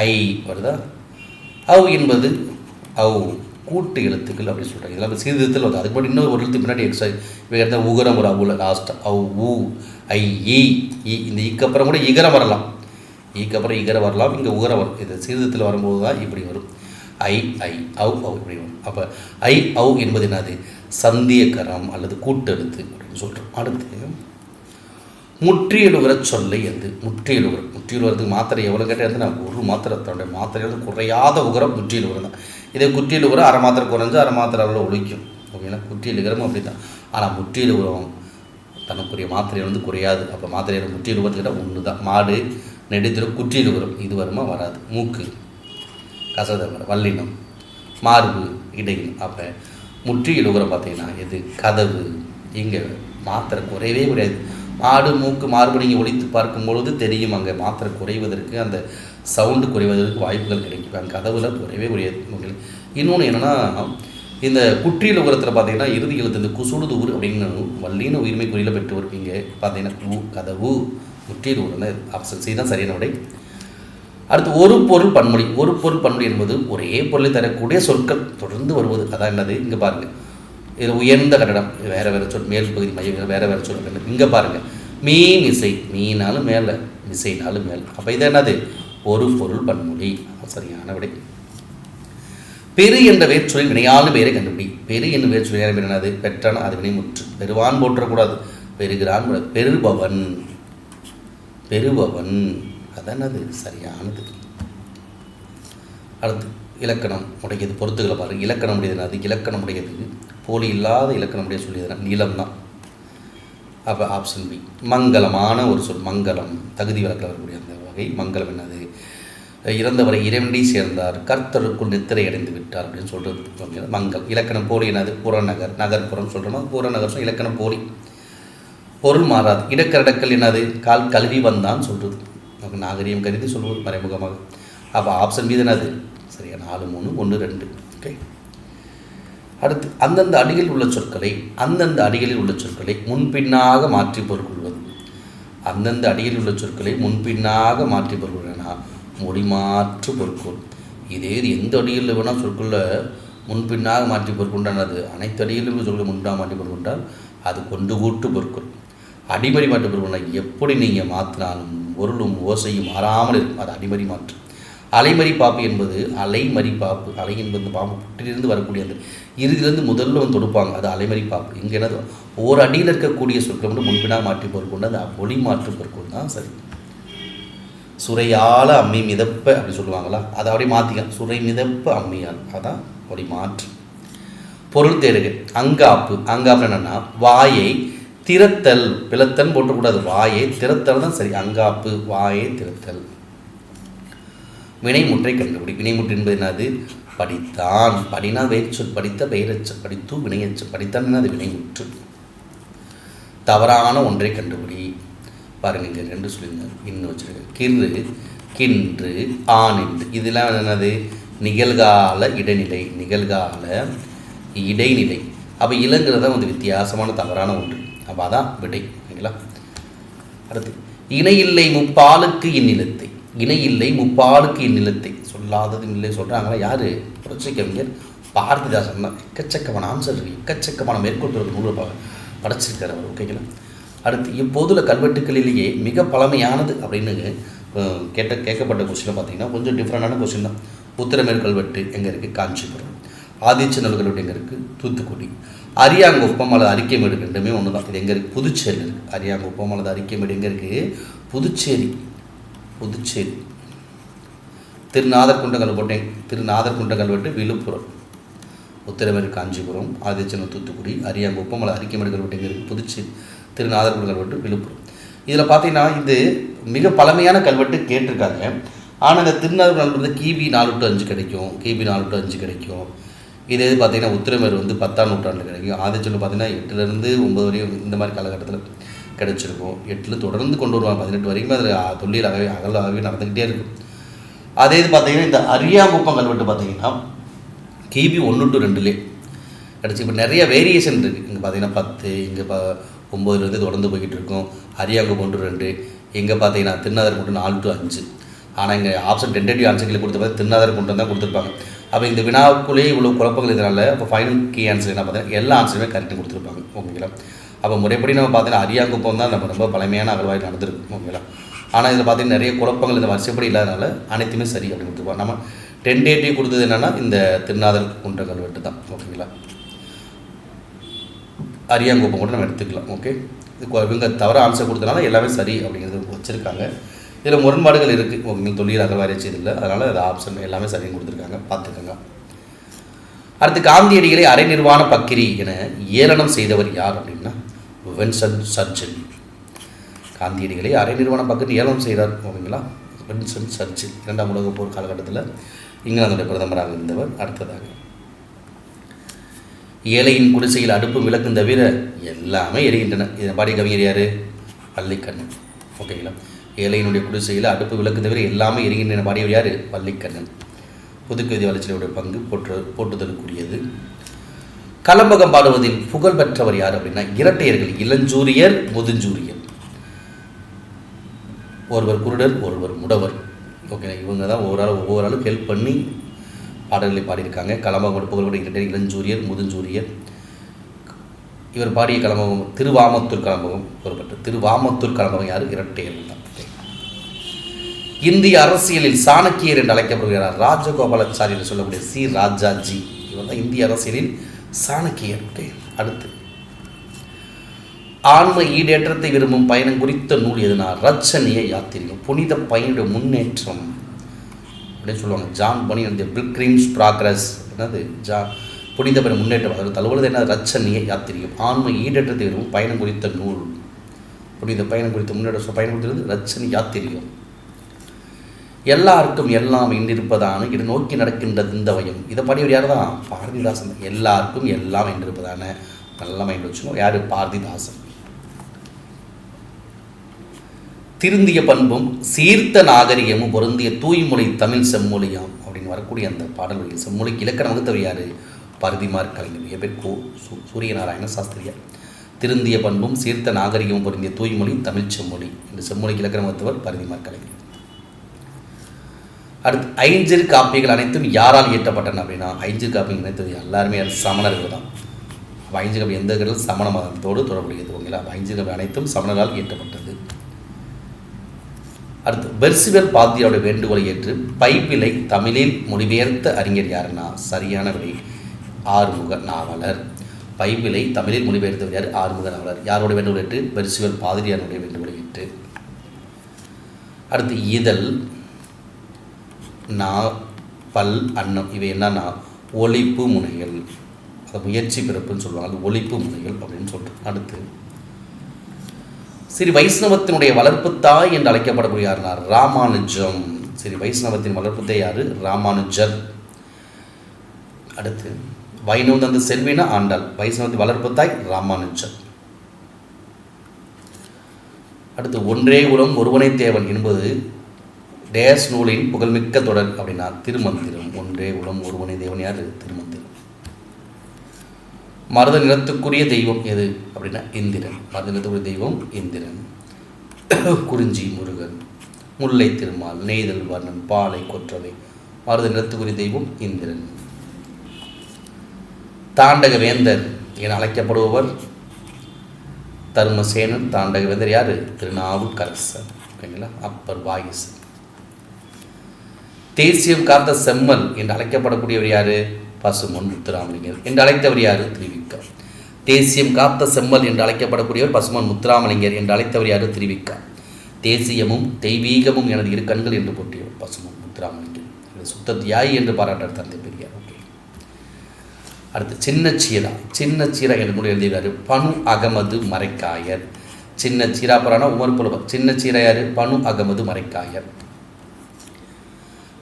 ஐ வருதா? அவு என்பது கூட்டு எழுத்துக்கள் அப்படின்னு சொல்கிறாங்க. இதெல்லாம் சீர்திருத்தத்தில் வருது. அதுக்கு முன்னாடி இன்னொரு ஒரு எழுத்து பின்னாடி எக்ஸ்ட்ரா இவங்க உகரம் ஒரு அவுல லாஸ்ட் ஊ ஐ ஈ. இந்த ஈக்கப்புறம் கூட இகரம் வரலாம். ஈக்கப்புறம் இகரம் வரலாம். இங்கே உகரம் வரும். இது சீர்திருத்தத்தில் வரும்போது தான் இப்படி வரும். ஐ அவு இப்படி வரும். அப்போ ஐ அவு என்பது என்னது? சந்தியகரம் அல்லது கூட்டெழுத்து அப்படின்னு சொல்கிறோம். அடுத்து முற்றியலுகிற சொல்லை எது? முற்றியலுகிறதுக்கு மாத்திரை எவ்வளோ கேட்டால் நான் ஒரு மாத்திரை தன்னுடைய மாத்திரையோட குறையாத உகரம் முற்றியலுகிறம் தான். இதே குற்றியலுகிறம் அரை மாத்திரை குறைஞ்சு அரை மாத்திரை அவ்வளோ ஒழிக்கும். ஓகேங்களா? குற்றியலுகிறமும் அப்படி தான். ஆனால் முற்றியலுகிறம் தனக்குரிய மாத்திரை வந்து குறையாது. அப்போ மாத்திரையில் முற்றியலுகிறதுக்கிட்ட ஒன்று தான். மாடு நெடுத்திர குற்றியலுகிறம் இது வருமா? வராது. மூக்கு கசதம் வல்லினம் மார்பு இடையினம். அப்போ முற்றியலுகிறம் பார்த்தீங்கன்னா எது? கதவு. இங்கே மாத்திரை குறையவே குறையாது. மாடு மூக்கு மார்பு நீங்கள் ஒழித்து பார்க்கும் பொழுது தெரியும் அங்கே மாத்திரை குறைவதற்கு, அந்த சவுண்டு குறைவதற்கு வாய்ப்புகள் கிடைக்கும். அங்கே கதவுல குறையவே குறையாது. இன்னொன்று என்னென்னா, இந்த குற்றியல் உரத்தில் பார்த்தீங்கன்னா இறுதி எழுத்து இந்த குசுடு ஊர் அப்படின்னு வல்லின உரிமை குறியில் பெற்று வருவீங்க. பார்த்தீங்கன்னா கதவு குற்றியல் ஊர். ஆப்ஷன் சி தான் சரியான விடை. அடுத்து ஒரு பொருள் பன்மொழி. ஒரு பொருள் பன்மொழி என்பது ஒரே பொருளை தரக்கூடிய சொற்கள் தொடர்ந்து வருவது. அதான் என்னது? இங்கே பாருங்கள். இதில் உயர்ந்த கட்டடம் வேறு சொல், மேல் பகுதி மையம் வேறு சொல். இங்கே பாருங்கள். மீன் இசை, மீனாலும் மேலே, இசைனாலும் மேலே. அப்போ இது என்னது? ஒரு பொருள் பன்மொழி. சரியான விடை. பெரு என்ற வேர்ச்சொல்லின் வினையாலும் பேரை கண்டுபிடி. பெரு என்ற வேர்ச்சொல்லியான பேர் என்னது? பெற்றான அது வினை முற்று. பெறுவான் போற்றக்கூடாது. பெறுகிறான். பெறுபவன் அதானது சரியானது. அடுத்து இலக்கணம் உடையது. பொறுத்துக்களை பாருங்கள். இலக்கணம் உடையதுனா அது இலக்கணம் உடையது. போலி இல்லாத இலக்கணம் உடைய சொல்லியதுனா நீளம் தான். அப்போ ஆப்ஷன் பி. மங்களமான ஒரு சொல். மங்களம் தகுதி வழக்கில் வரக்கூடிய அந்த வகை. மங்களம் என்னது? இறந்தவரை இறைவனடி சேர்ந்தார், கர்த்தருக்குள் நித்திரை அடைந்து விட்டார் அப்படின்னு சொல்கிறது மங்கள். இலக்கணம் போலி என்னது? புறநகர், நகர்ப்புறம் சொல்கிறோமா? புறநகர் சொல் இலக்கணம் போலி. பொருள் மாறாது. இடக்கரடக்கல் என்னது? கால் கல்வி வந்தான்னு சொல்கிறது. நமக்கு நாகரிகம் கருதி சொல்வது மறைமுகமாக. அப்போ ஆப்ஷன் பி என்னது? சரியா 4, 3, 1, 2. ஓகே. அடுத்து அந்தந்த அடிகளில் உள்ள சொற்களை முன்பின்னாக மாற்றி பொருள்கொள்வது. அந்தந்த அடிகளில் உள்ள சொற்களை முன்பின்னாக மாற்றி பொருள்கொள்னா மொழிமாற்று பொருட்கொள். இதே எந்த அடிகளில் வேணால் சொற்களை முன்பின்னாக மாற்றி பொருட்கொண்டானது அனைத்து அடிகளிலும் சொற்களை முன்பாக மாற்றி பொருட்கொண்டால் அது கொண்டு கூட்டு பொருட்கொள். அடிமறி மாற்று பொருட்கொண்டா எப்படி நீங்கள் மாற்றினாலும் பொருளும் ஓசையும் மாறாமல் இருக்கும். அது அடிமறி மாற்று. அலைமறிப்பாப்பு என்பது அலைமறிப்பாப்பு, அலை என்பது பாம்பு புற்றிலிருந்து வரக்கூடிய அந்த இறுதியிலிருந்து முதல்ல வந்து தொடுப்பாங்க, அது அலைமறிப்பாப்பு. இங்கே என்னது ஒரு அடியில் இருக்கக்கூடிய சொற்களை வந்து முன்பினா மாற்றி பொருட்கொண்டு அந்த ஒளி மாற்று பொருட்கொண்டு தான் சரி. சுரையால் அம்மி மிதப்ப அப்படி சொல்லுவாங்களா, அதை அப்படியே மாற்றிக்க, சுரை மிதப்ப அம்மியால், அதான் ஒளி மாற்று. பொருள் தேடுக. அங்காப்பு, அங்காப்பு என்னென்னா வாயை திறத்தல், பிளத்தல் போட்டக்கூடாது, வாயை திறத்தல் தான் சரி. அங்காப்பு வாயை திறத்தல். வினைமுற்றை கண்டுபிடி. வினைமுற்று என்பது என்னது? படித்தான். படினா வேர்ச்சொல், படித்த பெயரச்சல், படித்து வினையச்சல், படித்தான் என்னது? வினைமுற்று. தவறான ஒன்றை கண்டுபிடி. பாருங்க, இங்கே 2 சொல்லியிருந்தாங்க, இன்னும் வச்சுருக்க. கிரு, கின்று, ஆண் என்று, இதெல்லாம் என்னது? நிகழ்கால இடைநிலை, நிகழ்கால இடைநிலை. அப்போ இளங்கிறத வந்து வித்தியாசமான தவறான ஒன்று. அப்போ அதான் விடை. ஓகேங்களா? அடுத்து, இணையில்லை முப்பாலுக்கு இந்நிலத்தை. இணையில்லை முப்பாலுக்கு இந்நிலத்தை சொல்லாததும் இல்லை சொல்கிறாங்களா யார்? புரட்சி கவிஞர் பாரதிதாசன் தான். எக்கச்சக்கமான ஆன்சர் இருக்குது, எக்கச்சக்கமான மேற்கொண்டு நூல் படைச்சிருக்கார் அவர். ஓகேங்களா? அடுத்து, இப்போதுள்ள கல்வெட்டுக்களிலேயே மிக பழமையானது அப்படின்னு கேட்கப்பட்ட கொஸ்டினை பார்த்தீங்கன்னா கொஞ்சம் டிஃப்ரெண்டான கொஸ்டின் தான். உத்திரமேறு கல்வெட்டு எங்கே இருக்குது? காஞ்சிபுரம். ஆதிச்சநல்லூர் கல்வெட்டு எங்கே இருக்குது? தூத்துக்குடி. அரியாங்குப்பம் அல்லது அரிக்கைமேடு ரெண்டுமே ஒன்று தான். இது எங்கே இருக்குது? புதுச்சேரியில் இருக்குது. அரியாங்குப்பம் அல்லது அரிக்கைமேடு எங்கே இருக்குது? புதுச்சேரி. புதுச்சேரி. திருநாதர்குண்ட கல்வெட்டு, திருநாதர்குண்ட கல்வெட்டு விழுப்புரம். உத்திரமேறு காஞ்சிபுரம், ஆதிச்சநல்லூர் தூத்துக்குடி, அரியாங்குப்பம் அல்லது அரிக்கைமேடு கல்வெட்டு எங்கே இருக்குது? புதுச்சேரி. திருநாதர்குண்ட கல்வெட்டு விழுப்புரம். இதில் பார்த்தீங்கன்னா இது மிக பழமையான கல்வெட்டு கேட்டிருக்காங்க. ஆனால் இந்த திருநாதர் கல்வெட்டு கிபி 4 to 5 கிடைக்கும், கிபி 4 to 5 கிடைக்கும். இதே இது பார்த்தீங்கன்னா உத்திரமேறு வந்து 10ஆம் நூற்றாண்டு கிடைக்கும். ஆதிச்சநல்லூர் பார்த்தீங்கன்னா 8லேருந்து 9 வரையும் இந்த மாதிரி காலகட்டத்தில் கிடைச்சிருக்கும். 8ல் தொடர்ந்து கொண்டு வருவாங்க, 18 வரைக்கும் அதில் தொல்லியல் அகலாகவே நடந்துக்கிட்டே இருக்கும். அதே இது பார்த்தீங்கன்னா இந்த அரியாங்குப்பம் கல்வெட்டு பார்த்தீங்கன்னா கிபி 1 to 2 கிடச்சி. இப்போ நிறைய வேரியேஷன் இருக்குது. இங்கே பார்த்தீங்கன்னா 10, இங்கே 9 தொடர்ந்து போய்கிட்டு இருக்கும். அரியாங்குப்பம் 1 to 2, இங்கே பார்த்தீங்கன்னா திருநாதர்குண்டம் 4 to 5. ஆனால் இங்கே ஆப்ஷன் டென்டேட்டிவ் ஆன்சர்களை கொடுத்து திருநாதர்குண்டம் தான் கொடுத்துருப்பாங்க. அப்போ இந்த வினாக்குள்ளேயே இவ்வளோ குழப்பங்கள் இதனால் இப்போ ஃபைனல் கீ ஆன்சர் என்ன பார்த்தீங்கன்னா எல்லா ஆன்சருமே கரெக்டாக கொடுத்துருப்பாங்க. ஓகேங்களா? அப்போ முறைப்படி நம்ம பார்த்தீங்கன்னா அரியாங்குப்பம் தான் நம்ம ரொம்ப பழமையான அகழ்வாய்வு நடந்திருக்கு. ஓகேங்களா? ஆனால் இதில் பார்த்தீங்கன்னா நிறைய குழப்பங்கள் இந்த வரிசைப்படி இல்லாதனால அனைத்துமே சரி அப்படின்னு கொடுத்துருப்பாங்க. நம்ம டென்டேட்டிவ் கொடுத்தது என்னென்னா இந்த திருநாதர்குண்ட கல்வெட்டு தான். ஓகேங்களா? அரியாங்குப்பம் கூட நம்ம எடுத்துக்கலாம். ஓகே, இவங்க தவிர ஆன்சர் கொடுத்தனால எல்லாமே சரி அப்படிங்கிறது வச்சுருக்காங்க. இதில் முரண்பாடுகள் இருக்குது. உங்களுக்கு தொல்லியல் அகழ்வாராய்ச்சி இல்லை, அதனால் அது ஆப்ஷன் எல்லாமே சரின்னு கொடுத்துருக்காங்க, பார்த்துக்கோங்க. அடுத்து, காந்தியடிகளை அரை நிர்வாண பக்கிரி என ஏளனம் செய்தவர் யார் அப்படின்னா வின்சென்ட் சர்ச்சில். காந்தியடிகளை அரை நிர்வாண பக்கிரி ஏளனம் செய்கிறார். ஓகேங்களா? வின்சென்ட் சர்ச்சில் 2ஆம் உலகப் போர் காலகட்டத்தில் இங்கிலாந்துடைய பிரதமராக இருந்தவர். அடுத்ததாக, ஏழையின் குடிசையில் அடுப்பு விளக்கும் தவிர எல்லாமே எரிகின்றன. இதை பாடிய கவிஞர் யார்? வல்லிக்கண்ணன். ஓகேங்களா? ஏழையினுடைய குடிசையில் அடுப்பு விளக்கு தவிர எல்லாமே எரிகின்றன பாடியவர் யார்? வல்லிக்கண்ணன். புதுக்கவிதை வளர்ச்சியுடைய பங்கு போட்டுதலுக்குரியது. கலம்பகம் பாடுவதில் புகழ் பெற்றவர் யார் அப்படின்னா இரட்டையர்கள், இளஞ்சூரியர், முதுஞ்சூரியர். ஒருவர் குருடர், ஒருவர் முடவர். ஓகே, இவங்க தான் ஒவ்வொரு ஆளும் ஹெல்ப் பண்ணி பாடல்களை பாடியிருக்காங்க. கலம்பகம் புகழ்பெற்ற இரட்டையர், இளஞ்சூரியர், முதுஞ்சூரியர். இவர் பாடிய கலம்பகம் திருவாமத்தூர் கலம்பகம் பொறுப்பற்ற திருவாமத்தூர் கலம்பகம் யார்? இரட்டையர்கள் தான். இந்திய அரசியலில் சாணக்கியர் என்று அழைக்கப்படுகிறார் ராஜகோபாலாச்சாரி என்று சொல்லக்கூடிய சி ராஜாஜி. இவர் தான் இந்திய அரசியலில் சாணக்கியர். ஓகே, அடுத்து, ஆன்ம ஈடேற்றத்தை விரும்பும் பயணம் குறித்த நூல் எதுனா ரச்சனிய யாத்திரிகம். புனித பயனுடைய முன்னேற்றம் அப்படின்னு சொல்லுவாங்க. ஜான் பனி அந்த பில்கிரிம்ஸ் ப்ராக்ரஸ் என்னது புனித பயணம் முன்னேற்றம். அதில் தழுவுவது என்ன? ரச்சனிய யாத்திரிகம். ஆன்ம ஈடேற்றத்தை விரும்பும் பயணம் குறித்த நூல். புனித பயணம் குறித்த முன்னேற்ற பயணம் குறித்தது ரச்சனி யாத்திரிகம். எல்லாருக்கும் எல்லாம் என்றிருப்பதான இது நோக்கி நடக்கின்றது இந்த வயம். இதை படியவர் யார் தான்? பாரதிதாசன். எல்லாருக்கும் எல்லாம் என்றிருப்பதான நல்லா மைண்ட் வச்சுக்கணும். யார்? பாரதிதாசன். திருந்திய பண்பும் சீர்த்த நாகரிகமும் பொருந்திய தூய்மொழி தமிழ் செம்மொழியாம் அப்படின்னு வரக்கூடிய அந்த பாடல்கள் செம்மொழிக்கு இலக்கணம் வகுத்தவர் யார்? பரிதிமார் கலைஞர். பேர் சூரியநாராயண சாஸ்திரியார். திருந்திய பண்பும் சீர்த்த நாகரிகமும் பொருந்திய தூய்மொழி தமிழ் செம்மொழி இந்த செம்மொழிக்கு இலக்கணம் வகுத்தவர் பரிதிமார் கலைஞர். அடுத்து, ஐஞ்சிறு காப்பியங்கள் அனைத்தும் யாரால் இயற்றப்பட்டன அப்படின்னா ஐஞ்சிறு காப்பியங்கள் அனைத்தது எல்லாருமே சமணர்கள் தான். அப்போ ஐஞ்சிறு காப்பி எந்த இடத்துல சமண மதத்தோடு தொடர்புடையது. ஓகேங்களா? ஐஞ்சிறு காப்பி அனைத்தும் சமணரால் இயற்றப்பட்டது. அடுத்து, அடுத்து பெர்சிவல் பாரதியாருடைய வேண்டுகோளை ஏற்று பைபிளை தமிழில் மொழிபெயர்த்த அறிஞர் யாருன்னா சரியான விடை ஆறுமுக நாவலர். பைபிளை தமிழில் மொழிபெயர்த்தவர் யார்? ஆறுமுக நாவலர். யாரோட வேண்டுகோள் ஏற்று? பெர்சிவல் பாதிரியாருடைய வேண்டுகோளை ஏற்று. அடுத்து இதழ், நா, பல், அன்னம் இவை என்னன்னா ஒலிப்பு முனைகள். அதை முயற்சி பிறப்புன்னு சொல்லுவாங்க, அது ஒலிப்பு முனைகள் அப்படின்னு சொல்கிறோம். அடுத்து ஸ்ரீ வைஷ்ணவத்தினுடைய வளர்ப்பு தாய் என்று அழைக்கப்படக்கூடிய யாருன்னா ராமானுஜம். ஸ்ரீ வைஷ்ணவத்தின் வளர்ப்பு தாய் யாரு? ராமானுஜர். அடுத்து வைணவம் தந்த செல்வினா ஆண்டாள். வைஷ்ணவத்தின் வளர்ப்பு தாய் ராமானுஜர். அடுத்து ஒன்றே குலம் ஒருவனை தேவன் என்பது டேஸ் நூலின் புகழ்மிக்க தொடர் அப்படின்னா திருமந்திரம். ஒன்றே குலம் ஒருவனை தேவன் யார்? திருமந்திரம். மருத நிலத்துக்குரிய தெய்வம் எது அப்படின்னா இந்திரன். மருத நிலத்துக்குரிய தெய்வம் இந்திரன். குறிஞ்சி முருகன், முல்லை திருமால், நெய்தல் வர்ணன், பாலை கொற்றவை. மருத நிலத்துக்குரிய தெய்வம் இந்திரன். தாண்டக வேந்தர் என அழைக்கப்படுபவர் தர்மசேனன். தாண்டக வேந்தர் யார்? திருநாவுக்கரசர். ஓகேங்களா? அப்பர் வாகிசன். தேசியம் காத்த செம்மல் என்று அழைக்கப்படக்கூடியவர் யார்? பசுமன் முத்துராமலிங்கர். என்று அழைத்தவர் யார்? திருவிக்கா. தேசியம் காத்த செம்மல் என்று அழைக்கப்படக்கூடியவர் பசுமன் முத்துராமலிங்கர். என்று அழைத்தவர் யார்? திருவிக்கா. தேசியமும் தெய்வீகமும் எனது இரு கண்கள் என்று போட்டியவர் பசுமன் முத்துராமலிங்கர். சுத்த தியாகி என்று பாராட்டார் தந்தை பெரியார். ஓகே. அடுத்து சின்னச்சீரா. சின்னச்சீரா என்று கூட எழுதினார் பனு அகமது மரைக்காயர். சின்னச்சீரா பரானா உமர் புலவர். சின்னச்சீரா யார்? பனு அகமது மரைக்காயர்.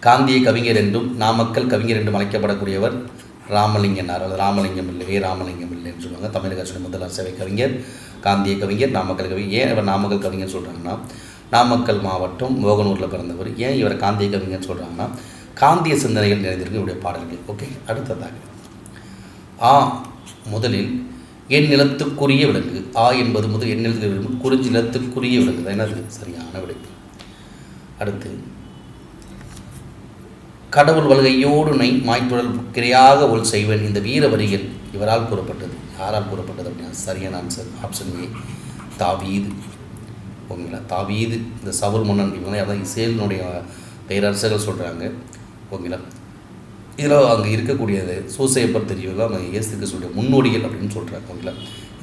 காந்திய கவிஞர் என்றும் நாமக்கல் கவிஞர் என்றும் அழைக்கப்படக்கூடியவர் ராமலிங்கனார். அல்லது ராமலிங்கம் இல்லை, ராமலிங்கம் இல்லை என்று சொல்லுவாங்க. தமிழக அரசு முதல் சேவை கவிஞர், காந்திய கவிஞர், நாமக்கல் கவிஞர். ஏன் இவர் நாமக்கல் கவிஞர் சொல்கிறாங்கன்னா நாமக்கல் மாவட்டம் மோகனூரில் பிறந்தவர். ஏன் இவர் காந்திய கவிஞர் சொல்கிறாங்கன்னா காந்திய சிந்தனைகள் நிறைந்திருக்கு இவருடைய பாடல்கள். ஓகே. அடுத்ததாக முதலில் என் நிலத்துக்குரிய விலங்கு. என்பது முதல் என் நிலத்துக்குரிய விலங்கு. குறிஞ்சி நிலத்துக்குரிய விலங்கு தான் என்னது? சரியான விடை. அடுத்து கடவுள் வல்கையோடு நை மாய்த்துடல் கிரையாக ஒல் செய்வன். இந்த வீர வரிகள் இவரால் கூறப்பட்டது. யாரால் கூறப்பட்டது அப்படின்னா சரியான ஆன்சர் ஆப்ஷன் ஏ தாவீது. ஓகேங்களா? தாவீது. இந்த சவுல் மன்னன் இவங்க அதான் இஸ்ரேலினுடைய பேரரசர்கள் சொல்கிறாங்க. ஓகேங்களா? இதில் அங்கே இருக்கக்கூடியது சூசையப்பர் தெரியுங்களா? அவங்க இயேசு கிறிஸ்துவுடைய முன்னோடிகள் அப்படின்னு சொல்கிறாங்க. ஓகேங்களா?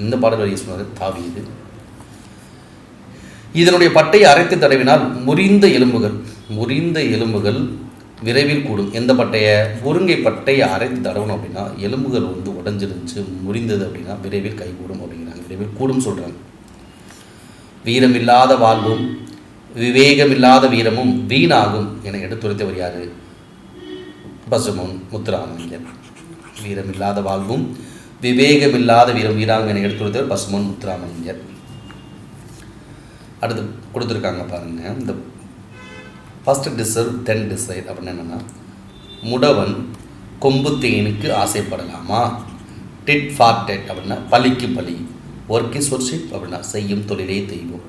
இந்த பாடல் வரியை சொன்னது தாவீது. இதனுடைய பட்டையை அரைத்து தடவினால் முறிந்த எலும்புகள் விரைவில் கூடும். எந்த பட்டையை? முருங்கை பட்டையை அரைத்து தடவணும் அப்படின்னா எலும்புகள் உடஞ்சிருந்துச்சு முறிந்தது அப்படின்னா விரைவில் கை கூடும் அப்படிங்கிறாங்க. விரைவில் கூடும் சொல்கிறாங்க. வீரமில்லாத வாழ்வும் விவேகமில்லாத வீரமும் வீணாகும் என எடுத்துரைத்தவர் யார்? பசுமன் முத்துராமலிங்கர். வீரமில்லாத வாழ்வும் விவேகமில்லாத வீரம் வீணாகும் என எடுத்துரைத்தவர் பசுமன் முத்துராமலிங்கர். அடுத்து கொடுத்துருக்காங்க பாருங்கள். இந்த ஃபஸ்ட்டு டிசர்வ் தென் டிசைட் அப்படின்னு என்னென்னா முடவன் கொம்பு தேனுக்கு ஆசைப்படலாமா? டிட் ஃபார் டெட் அப்படின்னா பலிக்கு பலி. ஒர்க் இஸ் ஒர்ஷிப் அப்படின்னா செய்யும் தொழிலே தெய்வம்.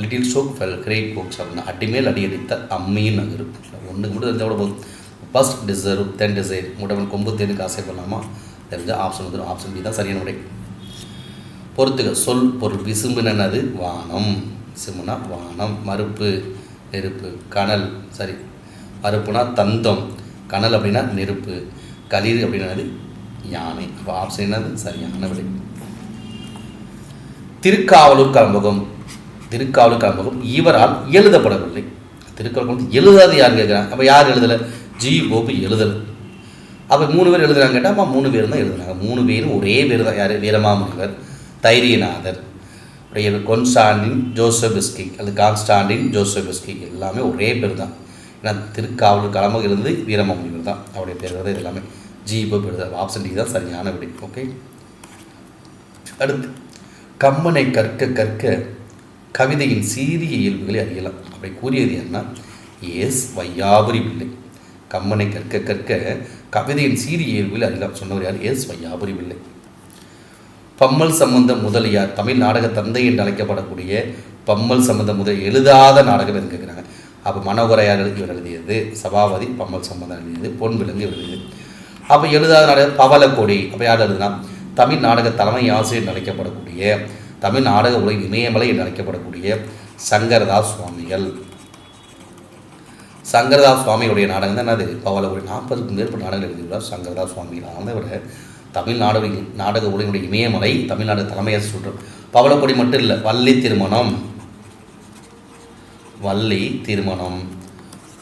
லிட்டில் ஷோக் ஃபெல் கிரேட் கோக்ஸ் அப்படின்னா அடிமேல் அடியடித்த அம்மியின் நகரு. ஒன்றுக்கு மட்டும் தெரிஞ்ச போதும். First deserve then desire. முடவன் கொம்பு தேனுக்கு ஆசைப்படலாமா? தெரிஞ்ச ஆப்ஷன் வந்துடும். ஆப்ஷன் பி தான் சரியான விடை. பொறுத்துக. சொல் பொருள். விசும்புனது வானம். விசும்புனா வானம். மறுப்பு நெருப்பு. கனல். சரி. மறுப்புனா தந்தம். கனல் அப்படின்னா நெருப்பு. களிர் அப்படின்னது யானை. அப்போ ஆப்ஷன் என்னது? சரியான விடை. திருக்காவலூர் கலம்பகம். இவரால் எழுதப்படவில்லை. திருக்காவலூர் எழுதாது யார் கேட்குறாங்க. அப்போ யார் எழுதலை? ஜி கோபி எழுதலை. அப்போ 3 பேர் எழுதுறாங்க கேட்டால் அம்மா 3 பேர் தான் எழுதுனாங்க. 3 பேரும் ஒரே பேர் தான். யார்? வீரமாமுனிவர், தைரியநாதர், கொன்ஸ்டாண்டின் ஜோசபிஸ்கி அல்லது கான்ஸ்டாண்டின் ஜோசபிஸ்கி எல்லாமே ஒரே பேர் தான். ஏன்னா திருக்காவலூர் கலம்பகம் இருந்து வீரமாமுனிவர் தான் அவருடைய பேர் தான். இது எல்லாமே ஜி கோபி எழுத. ஆப்ஷன் டி தான் சரியான விடை. ஓகே. அடுத்து கம்பனை கற்க கவிதையின் சீரிய இயல்புகளை அறியலாம். அப்படி கூறியது என்ன? எஸ் வையாபுரி பிள்ளை. கம்பனை கற்க கவிதையின் சீரிய இயல்புகளை அறியலாம் சொன்னவர் யார்? எஸ் வையாபுரி பிள்ளை. பம்மல் சம்பந்த முதலியார். தமிழ் நாடக தந்தை என்று அழைக்கப்படக்கூடிய பம்மல் சம்பந்த முதல் எழுதாத நாடகம் எது கேட்குறாங்க. அப்போ மனோகரையார் இவர் எழுதியது. சபாபதி பம்மல் சம்பந்தம் எழுதியது. பொன் விலங்கு எழுதியது. அப்போ எழுதாத நாடகம் பவளக்கொடி. அப்போ யார் எழுதுனா? தமிழ் நாடக தலைமை ஆசிரியர் என்று அழைக்கப்படக்கூடிய, தமிழ் நாடக உலக இமயமலை என்று அழைக்கப்படக்கூடிய சங்கரதாஸ் சுவாமிகள். சங்கரதாஸ் சுவாமியுடைய நாடகம் தான் என்னது பவளக்கொடி. 40க்கும் மேற்பட்ட நாடகங்கள் எழுதியுள்ளார் சங்கரதாஸ் சுவாமி. அதை விட தமிழ் நாடக உலகினுடைய இமயமலை தமிழ்நாடு தலைமையாக சுற்றும். பவளக்கொடி மட்டும் இல்லை, வள்ளி திருமணம்,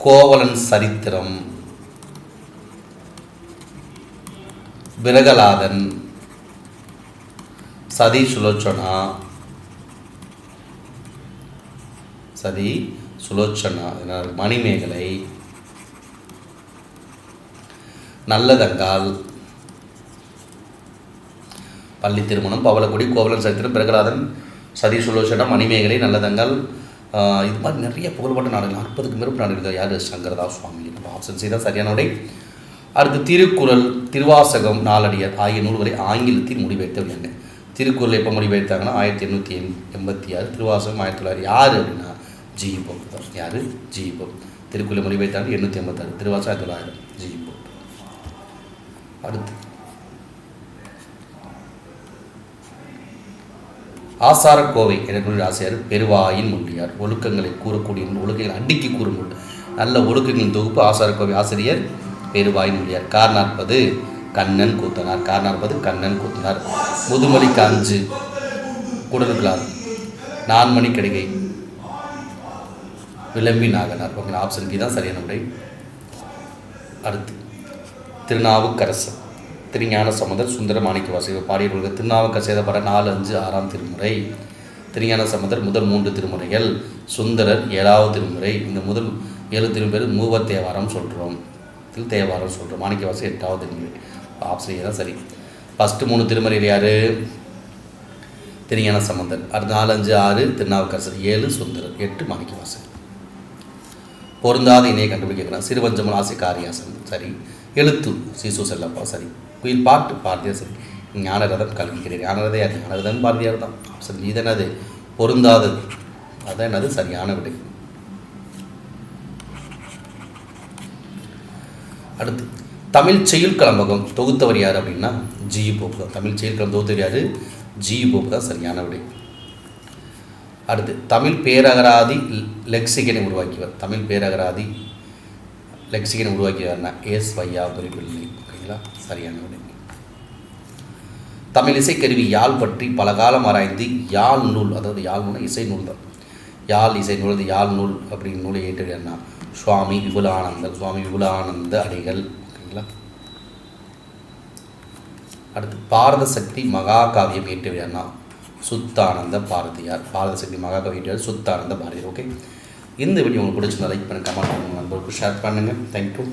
கோவலன் சரித்திரம், பிரகலாதன், சதி சுலோச்சனா, மணிமேகலை, நல்லதங்கால், பள்ளி திருமணம், பவளக்குடி, கோவலன் சரித்திரம், பிரகலாதன், சதி சுலோச்சனா, மணிமேகலை, நல்லதங்கால், இது மாதிரி நிறைய புகழ்பெற்ற நாடுகள் 40க்கும் மேற்பட்ட நாடுகள். யார்? சங்கரதாஸ் சுவாமி. ஆப்ஷன் சி தான் சரியான விடை. அடுத்து திருக்குறள், திருவாசகம், நாலடியார் ஆகிய நூல்களை ஆங்கிலத்தில் மொழிபெயர்த்தவங்க. திருக்குறள் எப்போ மொழிபெயர்த்தாங்கன்னா 1886, திருவாசகம் 1900. யார் அப்படின்னா ஜி போப் தான். யார்? G Pope. திருக்குறளை மொழிபெயர்த்தாங்க 886, திருவாசகம் 1900, ஜி போப். அடுத்து ஆசாரக்கோவை என்ற நூலின் ஆசிரியர் பெருவாயின் முள்ளியார். ஒழுக்கங்களை கூறக்கூடிய ஒழுக்கங்களை அடுக்கி கூறும் நூல். நல்ல ஒழுக்கங்களின் தொகுப்பு ஆசாரக்கோவை. ஆசிரியர் பெருவாயின் முள்ளியார். காரணாற்பது கண்ணன் கூத்தனார். முதுமொழி காஞ்சு குடலுக்களார். நான்மணி கடிகை விளம்பி நாகனார். ஓகே, ஆப்ஷன் பி தான் சரியான விடை. அடுத்து திருநாவுக்கரசர், திருஞான சம்பந்தர், சுந்தர மாணிக்கவாசகர் பாடியவர்கள். திருநாவுக்கரசர் எழுதப்பட 4, 5, 6ஆம் திருமுறை. திருஞான சம்பந்தர் முதல் 3 திருமுறைகள், சுந்தரர் 7வது திருமுறை. இந்த முதல் 7 திருமுறை மூவர் தேவாரம் சொல்கிறோம். மாணிக்கவாசகர் 8வது திருமுறை. ஆப்ஷன் தான் சரி. ஃபஸ்ட்டு 3 திருமுறையில் யார்? திருஞான சம்பந்தர். அடுத்து 4, 5, 6 திருநாவுக்கரசர், 7 சுந்தரர், 8 மாணிக்கவாசகர். பொருந்தாத இணையை கண்டுபிடிக்கிறான். சிறுவஞ்சமல் ஆசை காரியாசன் சரி. எழுத்து சிசு செல்லப்பா சரி. குயில் பாட்டு பாரதியார் சரி. ஞானரதம் கல்விக்கிறேன். ஞானரதம் பாரதியார் தான். ஆப்ஷன் இது என்னது? பொருந்தாதது. அதான் என்னது சரியான விடை. அடுத்து தமிழ் செய்யுள் கலம்பகம் தொகுத்தவர் யார் அப்படின்னா ஜி போப் தான். தமிழ் செய்யுள் கலம் தொகுத்தவர் யார்? ஜி போப் தான் சரியான விடை. அடுத்து தமிழ் பேரகராதி லெக்சிகனை உருவாக்கியவர். தமிழ் பேரகராதி லெக்சிகனை உருவாக்கியவர்னா எஸ் வையாபுரி பிள்ளை. ஓகேங்களா, சரியான விடை. தமிழ் இசைக்கருவி யாழ் பற்றி பல காலம் ஆராய்ந்து யாழ் நூல், அதாவது யாழ் நூல் இசை நூல் தான். யாழ் இசை நூல், யாழ் நூல் அப்படிங்கிற நூலை ஏற்றுனா சுவாமி விபுலானந்த அடிகள். ஓகேங்களா. அடுத்து பாரத சக்தி மகாகாவியம் ஏற்றுவியார்னா சுத்தானந்த பாரதியார். பாரத சக்தி மகாகாவியம் ஏற்றுவார் சுத்தானந்த பாரதியார். ஓகே, இந்த வீடியோ உங்களுக்கு பிடிச்சிருந்தா லைக் பண்ணுங்கள், கமெண்ட் பண்ணுங்கள், நண்பர்களுக்கு ஷேர் பண்ணுங்கள். தேங்க்யூ.